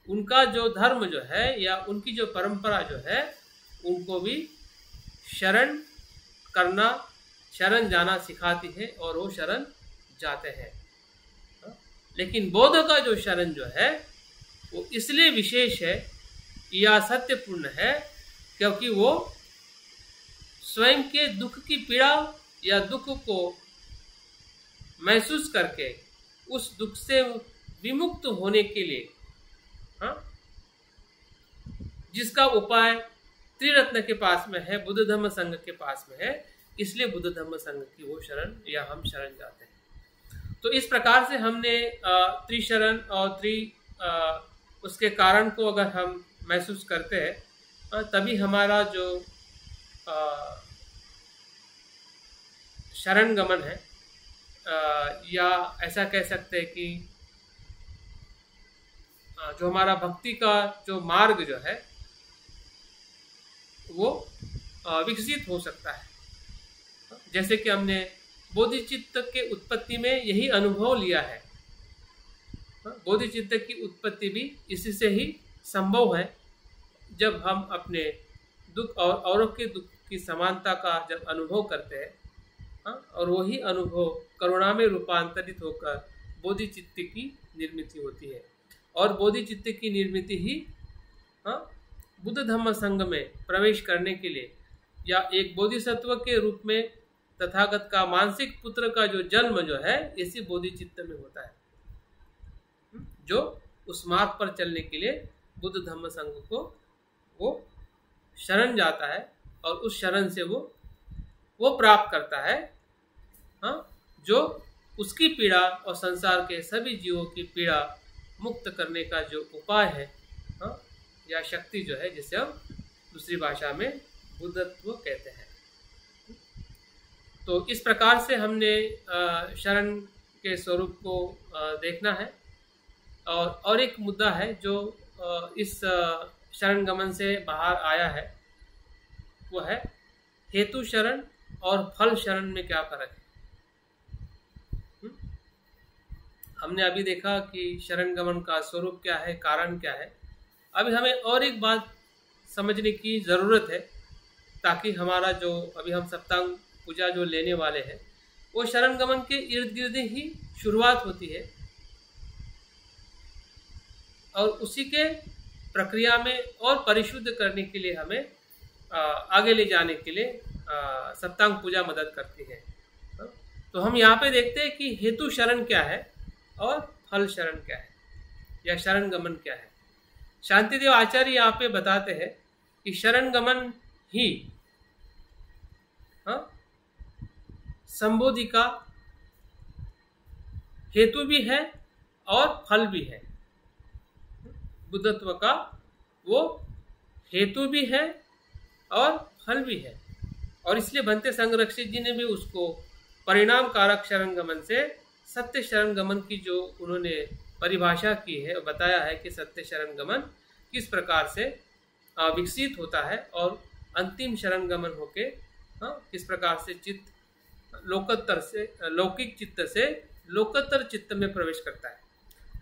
उनका जो धर्म जो है या उनकी जो परंपरा जो है, उनको भी शरण करना, शरण जाना सिखाती है और वो शरण जाते हैं। लेकिन बौद्ध का जो शरण जो है वो इसलिए विशेष है या सत्यपूर्ण है क्योंकि वो स्वयं के दुख की पीड़ा या दुख को महसूस करके उस दुख से विमुक्त होने के लिए, जिसका उपाय त्रिरत्न के पास में है, बुद्ध धम्म संघ के पास में है, इसलिए बुद्ध धम्म संघ की वो शरण या हम शरण जाते हैं। तो इस प्रकार से हमने त्रिशरण और उसके कारण को अगर हम महसूस करते हैं तभी हमारा जो शरण गमन है, या ऐसा कह सकते हैं कि जो हमारा भक्ति का जो मार्ग जो है वो विकसित हो सकता है। जैसे कि हमने बोधिचित्त के उत्पत्ति में यही अनुभव लिया है। बोधिचित्त की उत्पत्ति भी इसी से ही संभव है, जब हम अपने दुख और औरों के दुख की समानता का जब अनुभव करते हैं, और वही अनुभव करुणा में रूपांतरित होकर बोधिचित्त की निर्मित होती है। और बोधिचित्त की निर्मित ही बुद्ध धम्म संघ में प्रवेश करने के लिए या एक बोधिसत्व के रूप में तथागत का मानसिक पुत्र का जो जन्म जो है इसी बोधिचित्त में होता है, जो उस मार्ग पर चलने के लिए बुद्ध धम्म संघ को वो शरण जाता है और उस शरण से वो प्राप्त करता है, जो उसकी पीड़ा और संसार के सभी जीवों की पीड़ा मुक्त करने का जो उपाय है, या शक्ति जो है, जिसे हम दूसरी भाषा में बुद्धत्व कहते हैं। तो इस प्रकार से हमने शरण के स्वरूप को देखना है। और एक मुद्दा है जो इस शरण गमन से बाहर आया है, वो है हेतु शरण और फल शरण में क्या फर्क है। हमने अभी देखा कि शरण गमन का स्वरूप क्या है, कारण क्या है। अभी हमें और एक बात समझने की ज़रूरत है, ताकि हमारा जो अभी हम सप्तांग पूजा जो लेने वाले हैं वो शरण गमन के इर्द गिर्द ही शुरुआत होती है, और उसी के प्रक्रिया में और परिशुद्ध करने के लिए हमें आगे ले जाने के लिए सप्तांग पूजा मदद करती है। तो हम यहाँ पे देखते हैं कि हेतु शरण क्या है और फल शरण क्या है, या शरण गमन क्या है। शांतिदेव आचार्य यहाँ पे बताते हैं कि शरण गमन ही संबोधि का हेतु भी है और फल भी है। बुद्धत्व का वो हेतु भी है और फल भी है। और इसलिए भंते संरक्षित जी ने भी उसको परिणाम कारक शरण गमन से सत्य शरण गमन की जो उन्होंने परिभाषा की है और बताया है कि सत्य शरण गमन किस प्रकार से विकसित होता है और अंतिम शरण गमन होके किस प्रकार से चित्त लोकोत्तर से लौकिक चित्त से लोकोत्तर चित्त में प्रवेश करता है।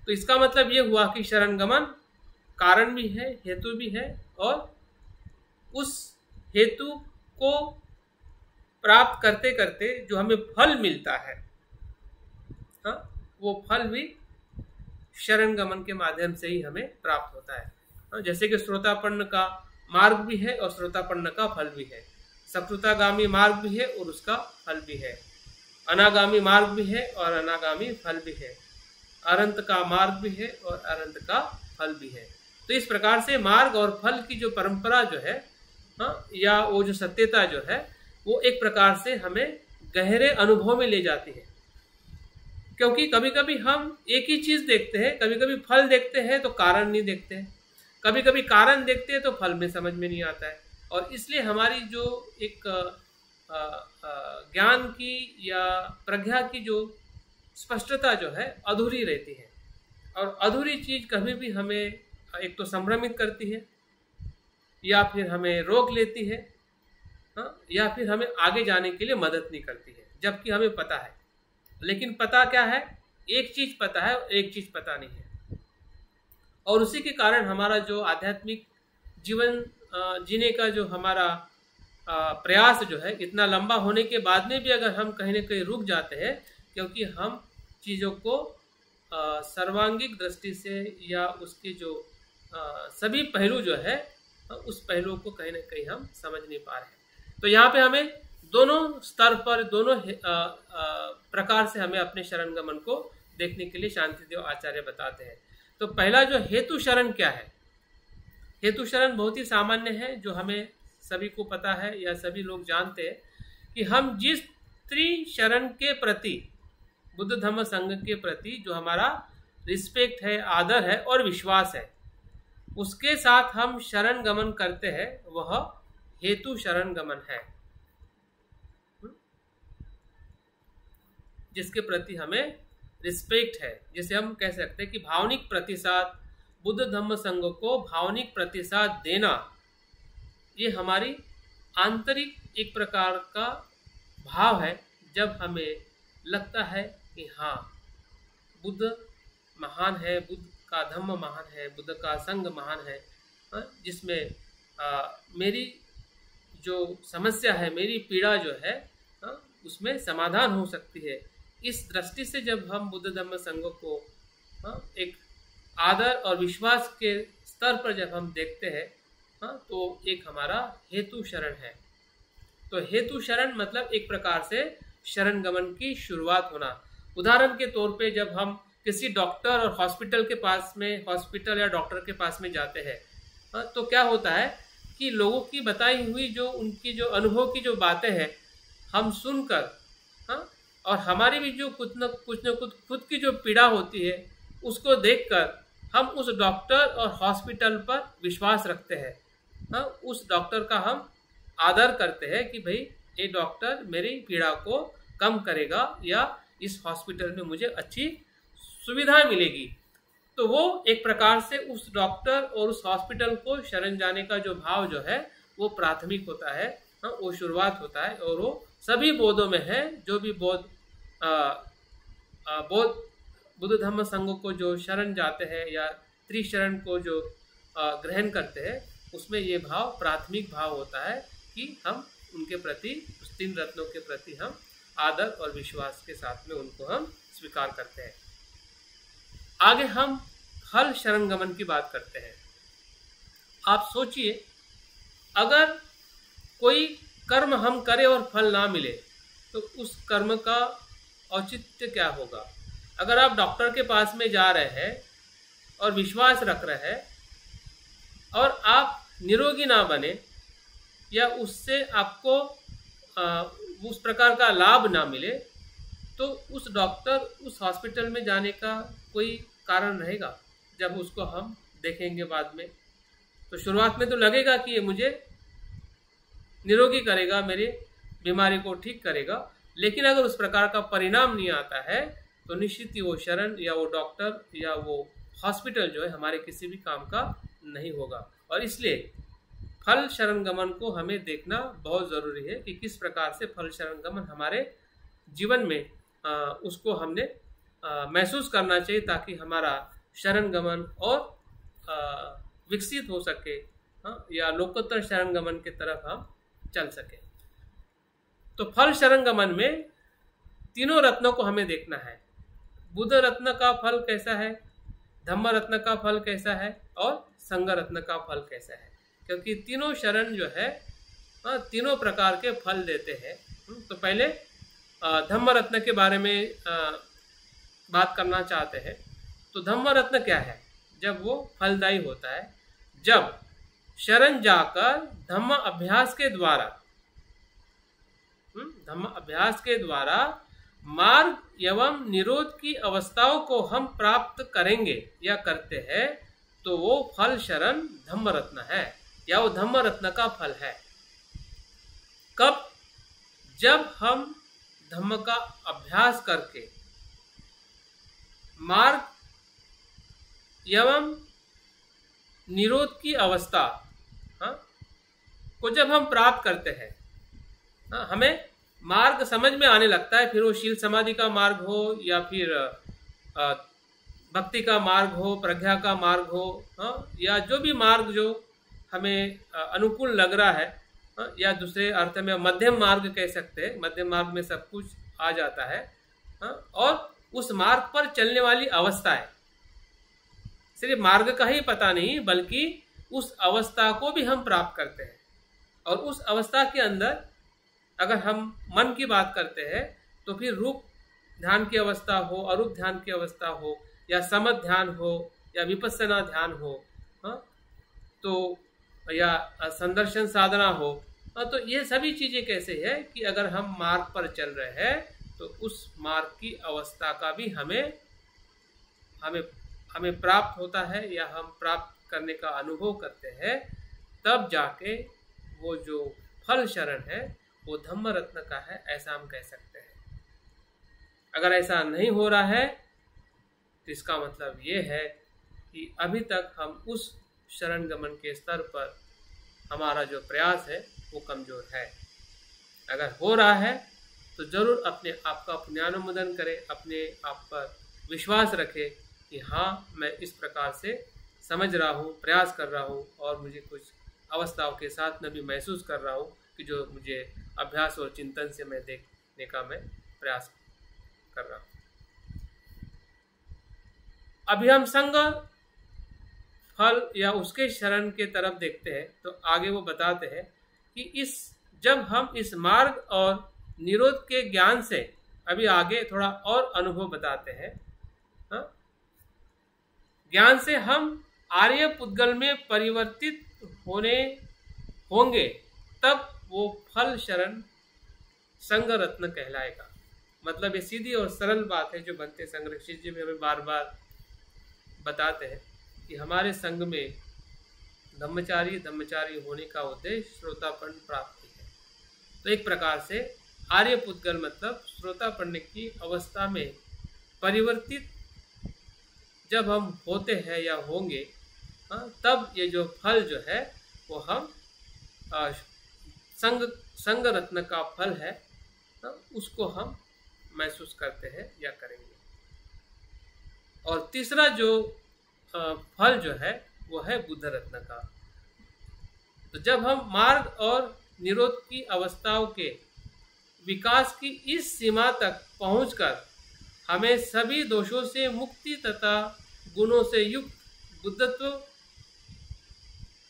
तो इसका मतलब ये हुआ कि शरण गमन कारण भी है, हेतु भी है, और उस हेतु को प्राप्त करते करते जो हमें फल मिलता है वो फल भी शरण गमन के माध्यम से ही हमें प्राप्त होता है। जैसे कि श्रोतापन्न का मार्ग भी है और श्रोतापन्न का फल भी है, सकृतागामी मार्ग भी है और उसका फल भी है, अनागामी मार्ग भी है और अनागामी फल भी है, अनंत का मार्ग भी है और अनंत का फल भी है। तो इस प्रकार से मार्ग और फल की जो परंपरा जो है या वो जो सत्यता जो है वो एक प्रकार से हमें गहरे अनुभव में ले जाती है। क्योंकि कभी कभी हम एक ही चीज देखते हैं, कभी कभी फल देखते हैं तो कारण नहीं देखते हैं, कभी कभी कारण देखते हैं तो फल में समझ में नहीं आता है, और इसलिए हमारी जो एक ज्ञान की या प्रज्ञा की जो स्पष्टता जो है अधूरी रहती है। और अधूरी चीज कभी भी हमें एक तो संभ्रमित करती है या फिर हमें रोक लेती है या फिर हमें आगे जाने के लिए मदद नहीं करती है, जबकि हमें पता है। लेकिन पता क्या है? एक चीज पता है और एक चीज पता नहीं है, और उसी के कारण हमारा जो आध्यात्मिक जीवन जीने का जो हमारा प्रयास जो है इतना लंबा होने के बाद में भी अगर हम कहीं ना कहीं रुक जाते हैं, क्योंकि हम चीज़ों को सर्वांगिक दृष्टि से या उसके जो सभी पहलू जो है उस पहलू को कहीं ना कहीं हम समझ नहीं पा रहे हैं। तो यहाँ पे हमें दोनों स्तर पर दोनों प्रकार से हमें अपने शरण गमन को देखने के लिए शांतिदेव आचार्य बताते हैं। तो पहला जो हेतु शरण क्या है? हेतु शरण बहुत ही सामान्य है, जो हमें सभी को पता है या सभी लोग जानते हैं कि हम जिस त्रिशरण के प्रति, बुद्ध धम्म संघ के प्रति जो हमारा रिस्पेक्ट है, आदर है और विश्वास है, उसके साथ हम शरण गमन करते हैं, वह हेतु शरण गमन है, जिसके प्रति हमें रिस्पेक्ट है। जैसे हम कह सकते हैं कि भावनिक प्रतिसाद, बुद्ध धम्म संघ को भावनिक प्रतिसाद देना, ये हमारी आंतरिक एक प्रकार का भाव है। जब हमें लगता है कि हाँ, बुद्ध महान है, बुद्ध का धम्म महान है, बुद्ध का संघ महान है, जिसमें मेरी जो समस्या है, मेरी पीड़ा जो है उसमें समाधान हो सकती है। इस दृष्टि से जब हम बुद्ध धम्म संघ को एक आदर और विश्वास के स्तर पर जब हम देखते हैं तो एक हमारा हेतु शरण है। तो हेतु शरण मतलब एक प्रकार से शरण गमन की शुरुआत होना। उदाहरण के तौर पे जब हम किसी डॉक्टर और हॉस्पिटल के पास में, हॉस्पिटल या डॉक्टर के पास में जाते हैं तो क्या होता है कि लोगों की बताई हुई जो उनकी जो अनुभव की जो बातें हैं हम सुनकर और हमारी भी जो कुछ न कुछ खुद की जो पीड़ा होती है उसको देखकर हम उस डॉक्टर और हॉस्पिटल पर विश्वास रखते हैं। उस डॉक्टर का हम आदर करते हैं कि भाई ये डॉक्टर मेरी पीड़ा को कम करेगा या इस हॉस्पिटल में मुझे अच्छी सुविधा मिलेगी। तो वो एक प्रकार से उस डॉक्टर और उस हॉस्पिटल को शरण जाने का जो भाव जो है वो प्राथमिक होता है, वो शुरुआत होता है, और वो सभी बोधों में है। जो भी बोध बुद्ध धम्म संघ को जो शरण जाते हैं या त्रिशरण को जो ग्रहण करते हैं, उसमें ये भाव प्राथमिक भाव होता है कि हम उनके प्रति, उस तीन रत्नों के प्रति हम आदर और विश्वास के साथ में उनको हम स्वीकार करते हैं। आगे हम फल शरण गमन की बात करते हैं। आप सोचिए, अगर कोई कर्म हम करें और फल ना मिले तो उस कर्म का औचित्य क्या होगा? अगर आप डॉक्टर के पास में जा रहे हैं और विश्वास रख रहे हैं और आप निरोगी ना बने या उससे आपको उस प्रकार का लाभ ना मिले, तो उस डॉक्टर, उस हॉस्पिटल में जाने का कोई कारण रहेगा? जब उसको हम देखेंगे बाद में तो शुरुआत में तो लगेगा कि ये मुझे निरोगी करेगा, मेरे बीमारी को ठीक करेगा, लेकिन अगर उस प्रकार का परिणाम नहीं आता है तो निश्चित ही वो शरण या वो डॉक्टर या वो हॉस्पिटल जो है हमारे किसी भी काम का नहीं होगा। और इसलिए फल शरण गमन को हमें देखना बहुत ज़रूरी है कि किस प्रकार से फल शरण गमन हमारे जीवन में उसको हमने महसूस करना चाहिए, ताकि हमारा शरण गमन और विकसित हो सके, या लोकोत्तर शरण गमन की तरफ हम चल सके। तो फल शरण गमन में तीनों रत्नों को हमें देखना है। बुद्ध रत्न का फल कैसा है, धम्म रत्न का फल कैसा है और संघ रत्न का फल कैसा है, क्योंकि तीनों शरण जो है तीनों प्रकार के फल देते हैं। तो पहले धम्म रत्न के बारे में बात करना चाहते हैं। तो धम्म रत्न क्या है? जब वो फलदायी होता है, जब शरण जाकर धम्म अभ्यास के द्वारा मार्ग एवं निरोध की अवस्थाओं को हम प्राप्त करेंगे या करते हैं, तो वो फल शरण धम्म रत्न है, या वो धम्म रत्न का फल है। कब? जब हम धम्म का अभ्यास करके मार्ग एवं निरोध की अवस्था को जब हम प्राप्त करते हैं, हमें मार्ग समझ में आने लगता है, फिर वो शील समाधि का मार्ग हो या फिर भक्ति का मार्ग हो, प्रज्ञा का मार्ग हो, या जो भी मार्ग जो हमें अनुकूल लग रहा है, या दूसरे अर्थ में मध्यम मार्ग कह सकते हैं। मध्यम मार्ग में सब कुछ आ जाता है, और उस मार्ग पर चलने वाली अवस्थाएं, सिर्फ मार्ग का ही पता नहीं बल्कि उस अवस्था को भी हम प्राप्त करते हैं। और उस अवस्था के अंदर अगर हम मन की बात करते हैं तो फिर रूप ध्यान की अवस्था हो, अरूप ध्यान की अवस्था हो, या समध ध्यान हो, या विपස්සना ध्यान हो, तो या संदर्शन साधना हो, तो ये सभी चीजें कैसे है कि अगर हम मार्ग पर चल रहे हैं तो उस मार्ग की अवस्था का भी हमें प्राप्त होता है, या हम प्राप्त करने का अनुभव करते हैं। तब जाके वो जो फल शरण है वो धम्म रत्न का है, ऐसा हम कह सकते हैं। अगर ऐसा नहीं हो रहा है तो इसका मतलब ये है कि अभी तक हम उस शरण गमन के स्तर पर हमारा जो प्रयास है वो कमजोर है। अगर हो रहा है तो जरूर अपने आप का पुण्यानुमोदन करें, अपने आप पर विश्वास रखें कि हाँ, मैं इस प्रकार से समझ रहा हूँ, प्रयास कर रहा हूँ, और मुझे कुछ अवस्थाओं के साथ में भी महसूस कर रहा हूँ कि जो मुझे अभ्यास और चिंतन से मैं देखने का मैं प्रयास कर रहा हूँ। अभी हम संग फल या उसके शरण के तरफ देखते हैं। तो आगे वो बताते हैं कि जब हम इस मार्ग और निरोध के ज्ञान से, अभी आगे थोड़ा और अनुभव बताते हैं, ज्ञान से हम आर्य पुद्गल में परिवर्तित होंगे, तब वो फल शरण संग रत्न कहलाएगा। मतलब ये सीधी और सरल बात है जो बनते संरक्षित जी में हमें बार बार बताते हैं कि हमारे संग में धम्मचारी होने का उद्देश्य श्रोतापन प्राप्ति है। तो एक प्रकार से आर्य पुद्गल मतलब श्रोतापन की अवस्था में परिवर्तित जब हम होते हैं या होंगे, तब ये जो फल जो है वो हम संग रत्न का फल है, उसको हम महसूस करते हैं या करेंगे। और तीसरा जो फल जो है वो है बुद्ध रत्न का। तो जब हम मार्ग और निरोध की अवस्थाओं के विकास की इस सीमा तक पहुंचकर हमें सभी दोषों से मुक्ति तथा गुणों से युक्त बुद्धत्व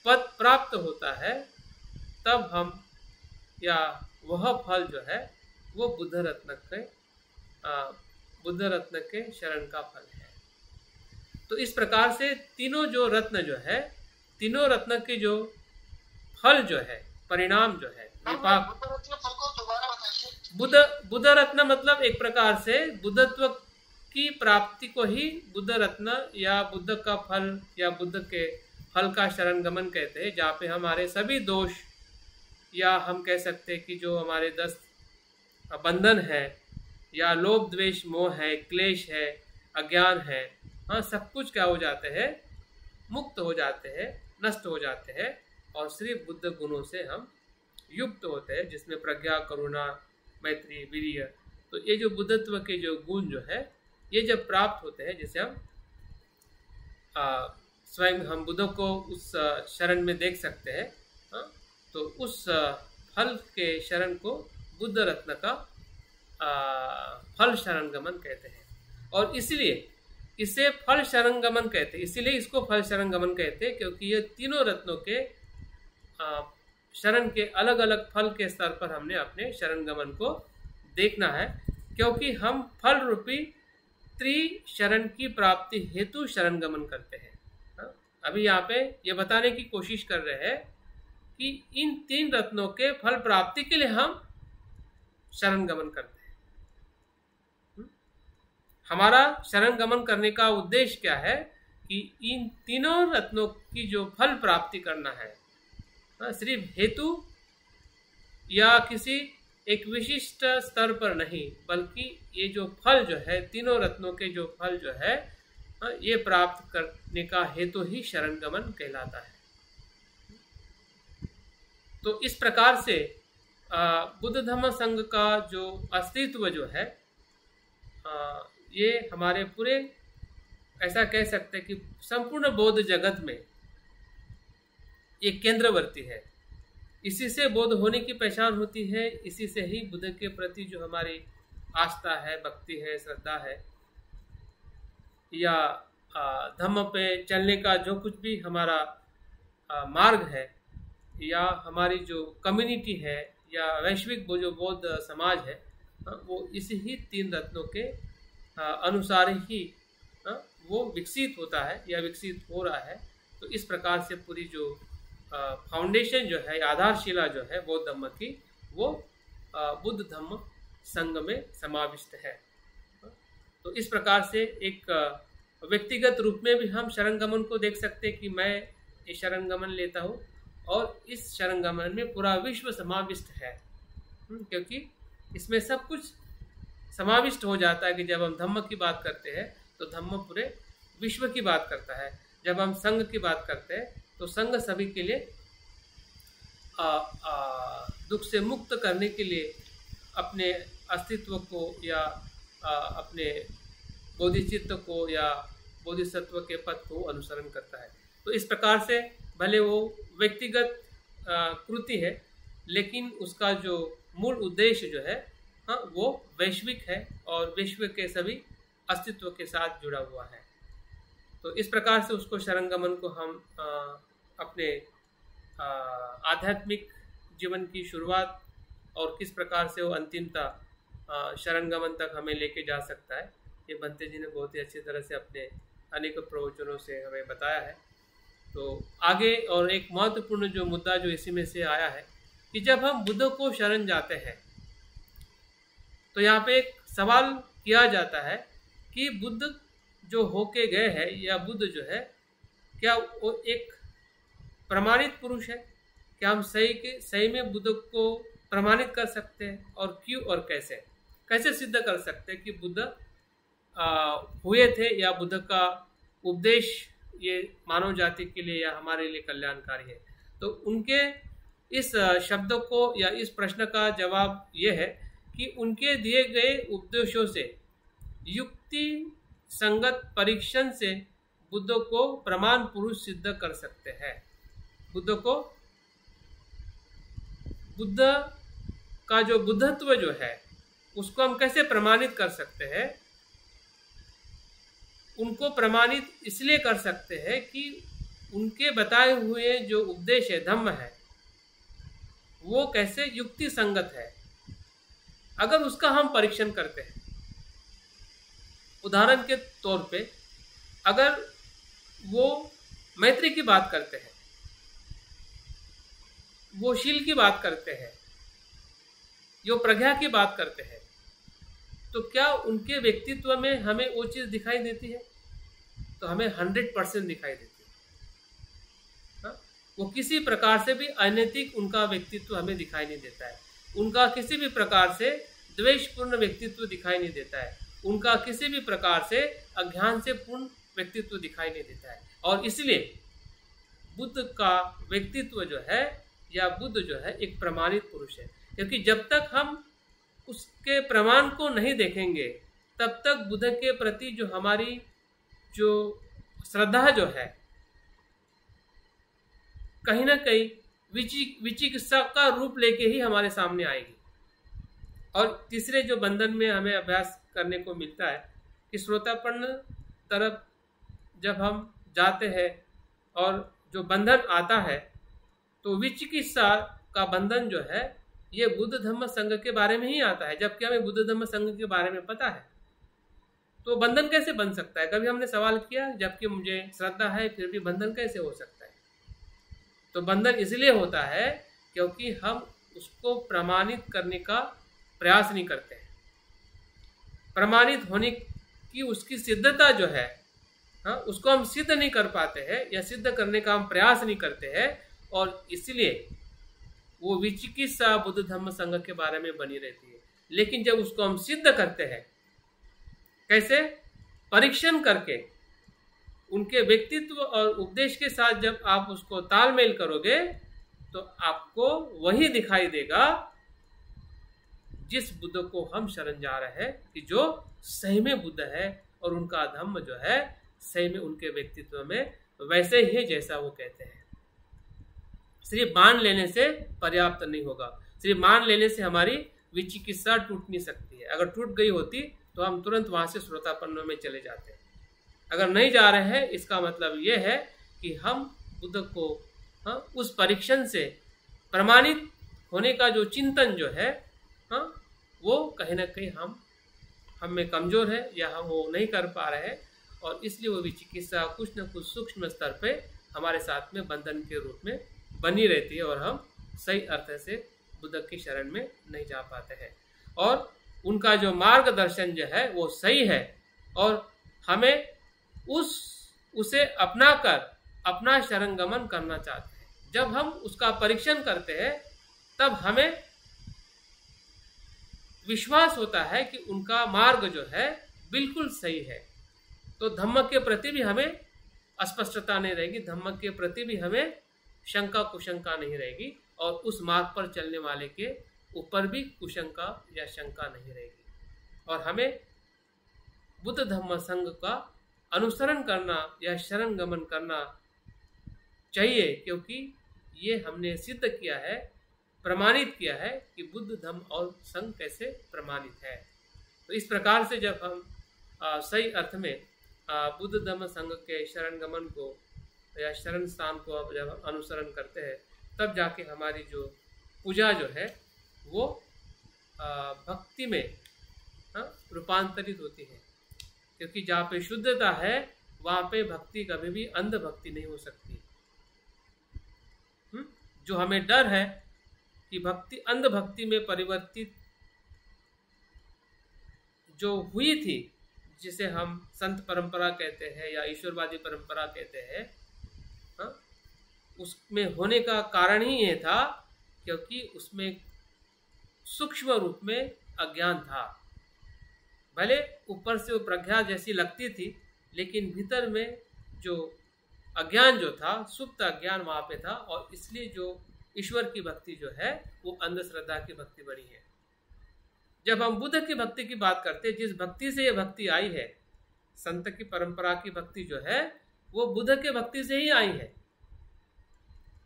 पद प्राप्त होता है, तब हम या वह फल जो है वो बुद्ध रत्न के शरण का फल है। तो इस प्रकार से तीनों जो रत्न जो है, तीनों रत्न के जो फल जो है, परिणाम जो है, विपाक। बुद्ध रत्न मतलब एक प्रकार से बुद्धत्व की प्राप्ति को ही बुद्ध रत्न या बुद्ध का फल या बुद्ध के फल का शरण गमन कहते हैं, जहाँ पे हमारे सभी दोष, या हम कह सकते हैं कि जो हमारे 10 बंधन है, या लोभ द्वेष मोह है, क्लेश है, अज्ञान है, हाँ, सब कुछ क्या हो जाते हैं, मुक्त हो जाते हैं, नष्ट हो जाते हैं, और सिर्फ बुद्ध गुणों से हम युक्त होते हैं, जिसमें प्रज्ञा, करुणा, मैत्री, वीर्य। तो ये जो बुद्धत्व के जो गुण जो है, ये जब प्राप्त होते हैं, जैसे हम स्वयं हम बुद्ध को उस शरण में देख सकते हैं, हाँ, तो उस फल के शरण को बुद्ध रत्न का फल शरणगमन कहते हैं। और इसलिए इसे फल शरणगमन कहते हैं, इसीलिए इसको फल शरणगमन कहते हैं, क्योंकि ये तीनों रत्नों के शरण के अलग अलग फल के स्तर पर हमने अपने शरणगमन को देखना है, क्योंकि हम फल रूपी त्रिशरण की प्राप्ति हेतु शरणगमन करते हैं। अभी यहाँ पे ये बताने की कोशिश कर रहे हैं कि इन तीन रत्नों के फल प्राप्ति के लिए हम शरणगमन करते हैं। हमारा शरणगमन करने का उद्देश्य क्या है कि इन तीनों रत्नों की जो फल प्राप्ति करना है, सिर्फ हेतु या किसी एक विशिष्ट स्तर पर नहीं, बल्कि ये जो फल जो है, तीनों रत्नों के जो फल जो है, ये प्राप्त करने का हेतु ही शरणगमन कहलाता है। तो इस प्रकार से बुद्ध धम्म संघ का जो अस्तित्व जो है, ये हमारे पूरे, ऐसा कह सकते हैं कि संपूर्ण बौद्ध जगत में ये केंद्रवर्ती है। इसी से बौद्ध होने की पहचान होती है, इसी से ही बुद्ध के प्रति जो हमारी आस्था है, भक्ति है, श्रद्धा है, या धम्म पे चलने का जो कुछ भी हमारा मार्ग है, या हमारी जो कम्युनिटी है, या वैश्विक जो बौद्ध समाज है, वो इसी ही तीन रत्नों के अनुसार ही वो विकसित होता है या विकसित हो रहा है। तो इस प्रकार से पूरी जो फाउंडेशन जो है, आधारशिला जो है बौद्ध धम्म की, वो बुद्ध धम्म संघ में समाविष्ट है। तो इस प्रकार से एक व्यक्तिगत रूप में भी हम शरणगमन को देख सकते हैं कि मैं ये शरणगमन लेता हूँ, और इस शरणगमन में पूरा विश्व समाविष्ट है, क्योंकि इसमें सब कुछ समाविष्ट हो जाता है कि जब हम धम्म की बात करते हैं तो धम्म पूरे विश्व की बात करता है, जब हम संघ की बात करते हैं तो संघ सभी के लिए दुख से मुक्त करने के लिए अपने अस्तित्व को या अपने बोधिचित्त को या बोधिसत्व के पथ को अनुसरण करता है। तो इस प्रकार से भले वो व्यक्तिगत कृति है, लेकिन उसका जो मूल उद्देश्य जो है, हाँ, वो वैश्विक है और विश्व के सभी अस्तित्व के साथ जुड़ा हुआ है। तो इस प्रकार से उसको शरणगमन को हम अपने आध्यात्मिक जीवन की शुरुआत और किस प्रकार से वो अंतिमता शरणगमन तक हमें लेके जा सकता है, ये बंते जी ने बहुत ही अच्छी तरह से अपने अनेक प्रवचनों से हमें बताया है। तो आगे और एक महत्वपूर्ण जो मुद्दा जो इसी में से आया है कि जब हम बुद्ध को शरण जाते हैं तो यहाँ पे एक सवाल किया जाता है कि बुद्ध जो होके गए हैं या बुद्ध जो है, क्या वो एक प्रमाणित पुरुष है? क्या हम सही में बुद्ध को प्रमाणित कर सकते हैं, और क्यों और कैसे सिद्ध कर सकते हैं कि बुद्ध हुए थे, या बुद्ध का उपदेश ये मानव जाति के लिए या हमारे लिए कल्याणकारी है? तो उनके इस शब्द को या इस प्रश्न का जवाब ये है कि उनके दिए गए उपदेशों से युक्ति संगत परीक्षण से बुद्ध को प्रमाण पुरुष सिद्ध कर सकते हैं। बुद्ध का जो बुद्धत्व जो है उसको हम कैसे प्रमाणित कर सकते हैं? उनको प्रमाणित इसलिए कर सकते हैं कि उनके बताए हुए जो उपदेश है, धम्म है, वो कैसे युक्ति संगत है। अगर उसका हम परीक्षण करते हैं, उदाहरण के तौर पे अगर वो मैत्री की बात करते हैं, वो शील की बात करते हैं, जो प्रज्ञा की बात करते हैं, तो क्या उनके व्यक्तित्व में हमें वो चीज़ दिखाई देती है? तो हमें 100% दिखाई देती है। हाँ? वो किसी प्रकार से भी अनैतिक उनका व्यक्तित्व हमें दिखाई नहीं देता है। उनका किसी भी प्रकार से द्वेषपूर्ण व्यक्तित्व दिखाई नहीं देता है, उनका किसी भी प्रकार से अज्ञान से पूर्ण व्यक्तित्व दिखाई नहीं देता है। और इसलिए बुद्ध का व्यक्तित्व जो है या बुद्ध जो है एक प्रमाणित पुरुष है, क्योंकि जब तक हम उसके प्रमाण को नहीं देखेंगे तब तक बुद्ध के प्रति जो हमारी जो श्रद्धा जो है कहीं ना कहीं विचिकित्सा का रूप लेके ही हमारे सामने आएगी। और तीसरे जो बंधन में हमें अभ्यास करने को मिलता है कि श्रोतापन्न तरफ जब हम जाते हैं और जो बंधन आता है तो विचिकित्सा का बंधन जो है ये बुद्ध धम्म संघ के बारे में ही आता है, जबकि हमें बुद्ध धम्म संघ के बारे में पता है। तो बंधन कैसे बन सकता है, कभी हमने सवाल किया? जबकि मुझे श्रद्धा है फिर भी बंधन कैसे हो सकता है? तो बंधन इसलिए होता है क्योंकि हम उसको प्रमाणित करने का प्रयास नहीं करते हैं। प्रमाणित होने की उसकी सिद्धता जो है उसको हम सिद्ध नहीं कर पाते हैं या सिद्ध करने का हम प्रयास नहीं करते हैं, और इसलिए वो विचिकित्सा बुद्ध धम्म संघ के बारे में बनी रहती है। लेकिन जब उसको हम सिद्ध करते हैं, कैसे? परीक्षण करके, उनके व्यक्तित्व और उपदेश के साथ जब आप उसको तालमेल करोगे तो आपको वही दिखाई देगा जिस बुद्ध को हम शरण जा रहे हैं, कि जो सही में बुद्ध है और उनका धम्म जो है सही में उनके व्यक्तित्व में वैसे ही है जैसा वो कहते हैं। सिर्फ मान लेने से पर्याप्त नहीं होगा, सिर्फ मान लेने से हमारी विचिकित्सा टूट नहीं सकती है। अगर टूट गई होती तो हम तुरंत वहां से श्रोतापन्न में चले जाते हैं। अगर नहीं जा रहे हैं इसका मतलब ये है कि हम बुद्ध को उस परीक्षण से प्रमाणित होने का जो चिंतन जो है वो कहीं ना कहीं हम में कमजोर है या हम वो नहीं कर पा रहे हैं, और इसलिए वो विचिकित्सा कुछ न कुछ सूक्ष्म स्तर पे हमारे साथ में बंधन के रूप में बनी रहती है और हम सही अर्थ से बुद्ध की शरण में नहीं जा पाते हैं। और उनका जो मार्गदर्शन जो है वो सही है और हमें उसे अपनाकर अपना शरण गमन करना चाहते हैं। जब हम उसका परीक्षण करते हैं तब हमें विश्वास होता है कि उनका मार्ग जो है बिल्कुल सही है, तो धम्म के प्रति भी हमें अस्पष्टता नहीं रहेगी, धम्म के प्रति भी हमें शंका कुशंका नहीं रहेगी, और उस मार्ग पर चलने वाले के ऊपर भी कुशंका या शंका नहीं रहेगी। और हमें बुद्ध धम्म संघ का अनुसरण करना या शरण गमन करना चाहिए, क्योंकि ये हमने सिद्ध किया है, प्रमाणित किया है कि बुद्ध धम्म और संघ कैसे प्रमाणित है। तो इस प्रकार से जब हम सही अर्थ में बुद्ध धम्म संघ के शरण गमन को या शरण स्थान को जब हम अनुसरण करते हैं तब जाके हमारी जो पूजा जो है वो भक्ति में रूपांतरित होती है, क्योंकि जहाँ पे शुद्धता है वहाँ पे भक्ति कभी भी अंध भक्ति नहीं हो सकती। जो हमें डर है कि भक्ति अंध भक्ति में परिवर्तित जो हुई थी, जिसे हम संत परंपरा कहते हैं या ईश्वरवादी परंपरा कहते हैं, उसमें होने का कारण ही ये था क्योंकि उसमें सूक्ष्म रूप में अज्ञान था। भले ऊपर से वो प्रज्ञा जैसी लगती थी, लेकिन भीतर में जो अज्ञान जो था, सुप्त अज्ञान वहाँ पे था, और इसलिए जो ईश्वर की भक्ति जो है वो अंधश्रद्धा की भक्ति बनी है। जब हम बुद्ध की भक्ति की बात करते हैं, जिस भक्ति से ये भक्ति आई है, संत की परंपरा की भक्ति जो है वो बुद्ध के भक्ति से ही आई है।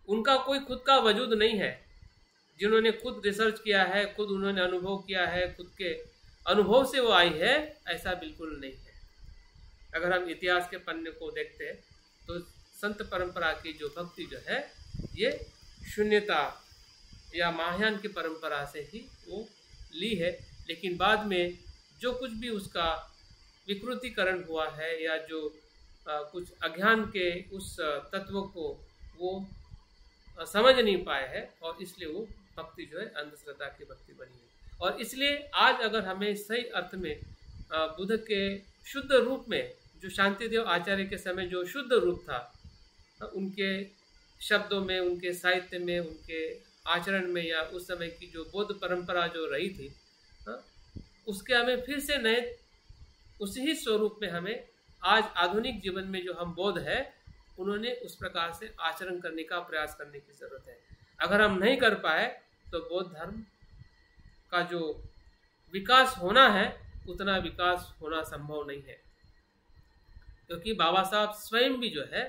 उनका कोई खुद का वजूद नहीं है, जिन्होंने खुद रिसर्च किया है, खुद उन्होंने अनुभव किया है, खुद के अनुभव से वो आई है, ऐसा बिल्कुल नहीं है। अगर हम इतिहास के पन्ने को देखते हैं तो संत परंपरा की जो भक्ति जो है ये शून्यता या महायान की परंपरा से ही वो ली है, लेकिन बाद में जो कुछ भी उसका विकृतीकरण हुआ है या जो कुछ अज्ञान के उस तत्व को वो समझ नहीं पाए हैं, और इसलिए वो भक्ति जो है अंधश्रद्धा की भक्ति बनी है। और इसलिए आज अगर हमें सही अर्थ में बुद्ध के शुद्ध रूप में, जो शांतिदेव आचार्य के समय जो शुद्ध रूप था, उनके शब्दों में, उनके साहित्य में, उनके आचरण में, या उस समय की जो बौद्ध परंपरा जो रही थी, उसके हमें फिर से नए उसी ही स्वरूप में हमें आज आधुनिक जीवन में जो हम बोध है उन्होंने उस प्रकार से आचरण करने का प्रयास करने की जरूरत है। अगर हम नहीं कर पाए तो बौद्ध धर्म का जो विकास होना है उतना विकास होना संभव नहीं है, क्योंकि बाबा साहब स्वयं भी जो है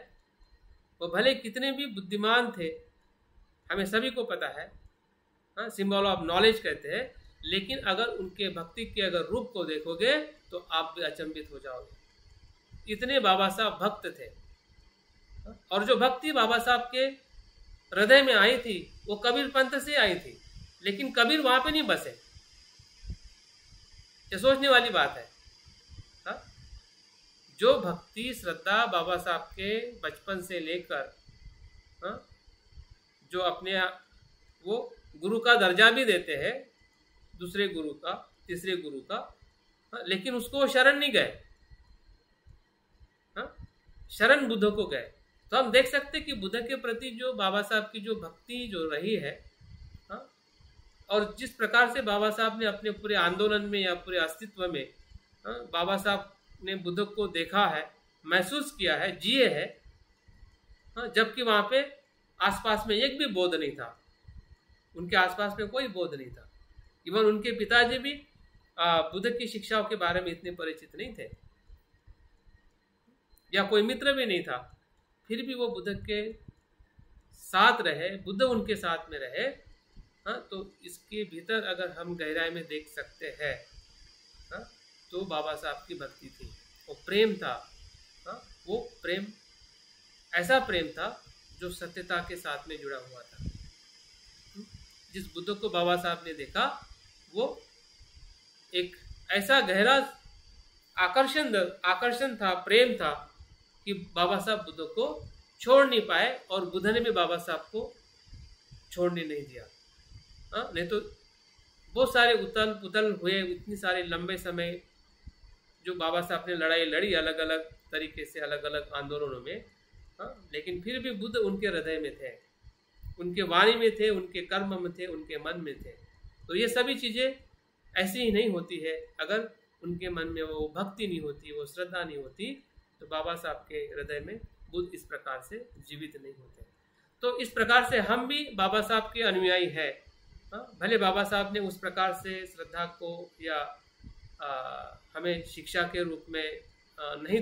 वो भले कितने भी बुद्धिमान थे, हमें सभी को पता है, सिंबल ऑफ नॉलेज कहते हैं, लेकिन अगर उनके भक्ति के अगर रूप को देखोगे तो आप भी अचंभित हो जाओगे। इतने बाबा साहब भक्त थे, और जो भक्ति बाबा साहब के हृदय में आई थी वो कबीर पंथ से आई थी, लेकिन कबीर वहां पे नहीं बसे। ये सोचने वाली बात है। जो भक्ति श्रद्धा बाबा साहब के बचपन से लेकर जो अपने वो गुरु का दर्जा भी देते हैं, दूसरे गुरु का, तीसरे गुरु का, लेकिन उसको शरण नहीं गए, शरण बुद्ध को गए। तो हम देख सकते कि बुद्ध के प्रति जो बाबा साहब की जो भक्ति जो रही है, और जिस प्रकार से बाबा साहब ने अपने पूरे आंदोलन में या पूरे अस्तित्व में बाबा साहब ने बुद्ध को देखा है, महसूस किया है, जिए है, जबकि वहां पे आसपास में एक भी बौद्ध नहीं था, उनके आसपास में कोई बौद्ध नहीं था। इवन उनके पिताजी भी बुद्ध की शिक्षाओं के बारे में इतने परिचित नहीं थे, या कोई मित्र भी नहीं था, फिर भी वो बुद्ध के साथ रहे, बुद्ध उनके साथ में रहे। तो इसके भीतर अगर हम गहराई में देख सकते हैं तो बाबा साहब की भक्ति थी, वो प्रेम था, वो प्रेम ऐसा प्रेम था जो सत्यता के साथ में जुड़ा हुआ था। जिस बुद्ध को बाबा साहब ने देखा वो एक ऐसा गहरा आकर्षण था, प्रेम था कि बाबा साहब बुद्ध को छोड़ नहीं पाए, और बुद्ध ने भी बाबा साहब को छोड़ने नहीं दिया। नहीं तो बहुत सारे उथल पुथल हुए, इतनी सारे लंबे समय जो बाबा साहब ने लड़ाई लड़ी अलग अलग तरीके से, अलग अलग आंदोलनों में, लेकिन फिर भी बुद्ध उनके हृदय में थे, उनके वाणी में थे, उनके कर्म में थे, उनके मन में थे। तो ये सभी चीज़ें ऐसी ही नहीं होती है। अगर उनके मन में वो भक्ति नहीं होती, वो श्रद्धा नहीं होती, तो बाबा साहब के हृदय में बुद्ध इस प्रकार से जीवित नहीं होते। तो इस प्रकार से हम भी बाबा साहब के अनुयायी हैं। भले बाबा साहब ने उस प्रकार से श्रद्धा को या हमें शिक्षा के रूप में नहीं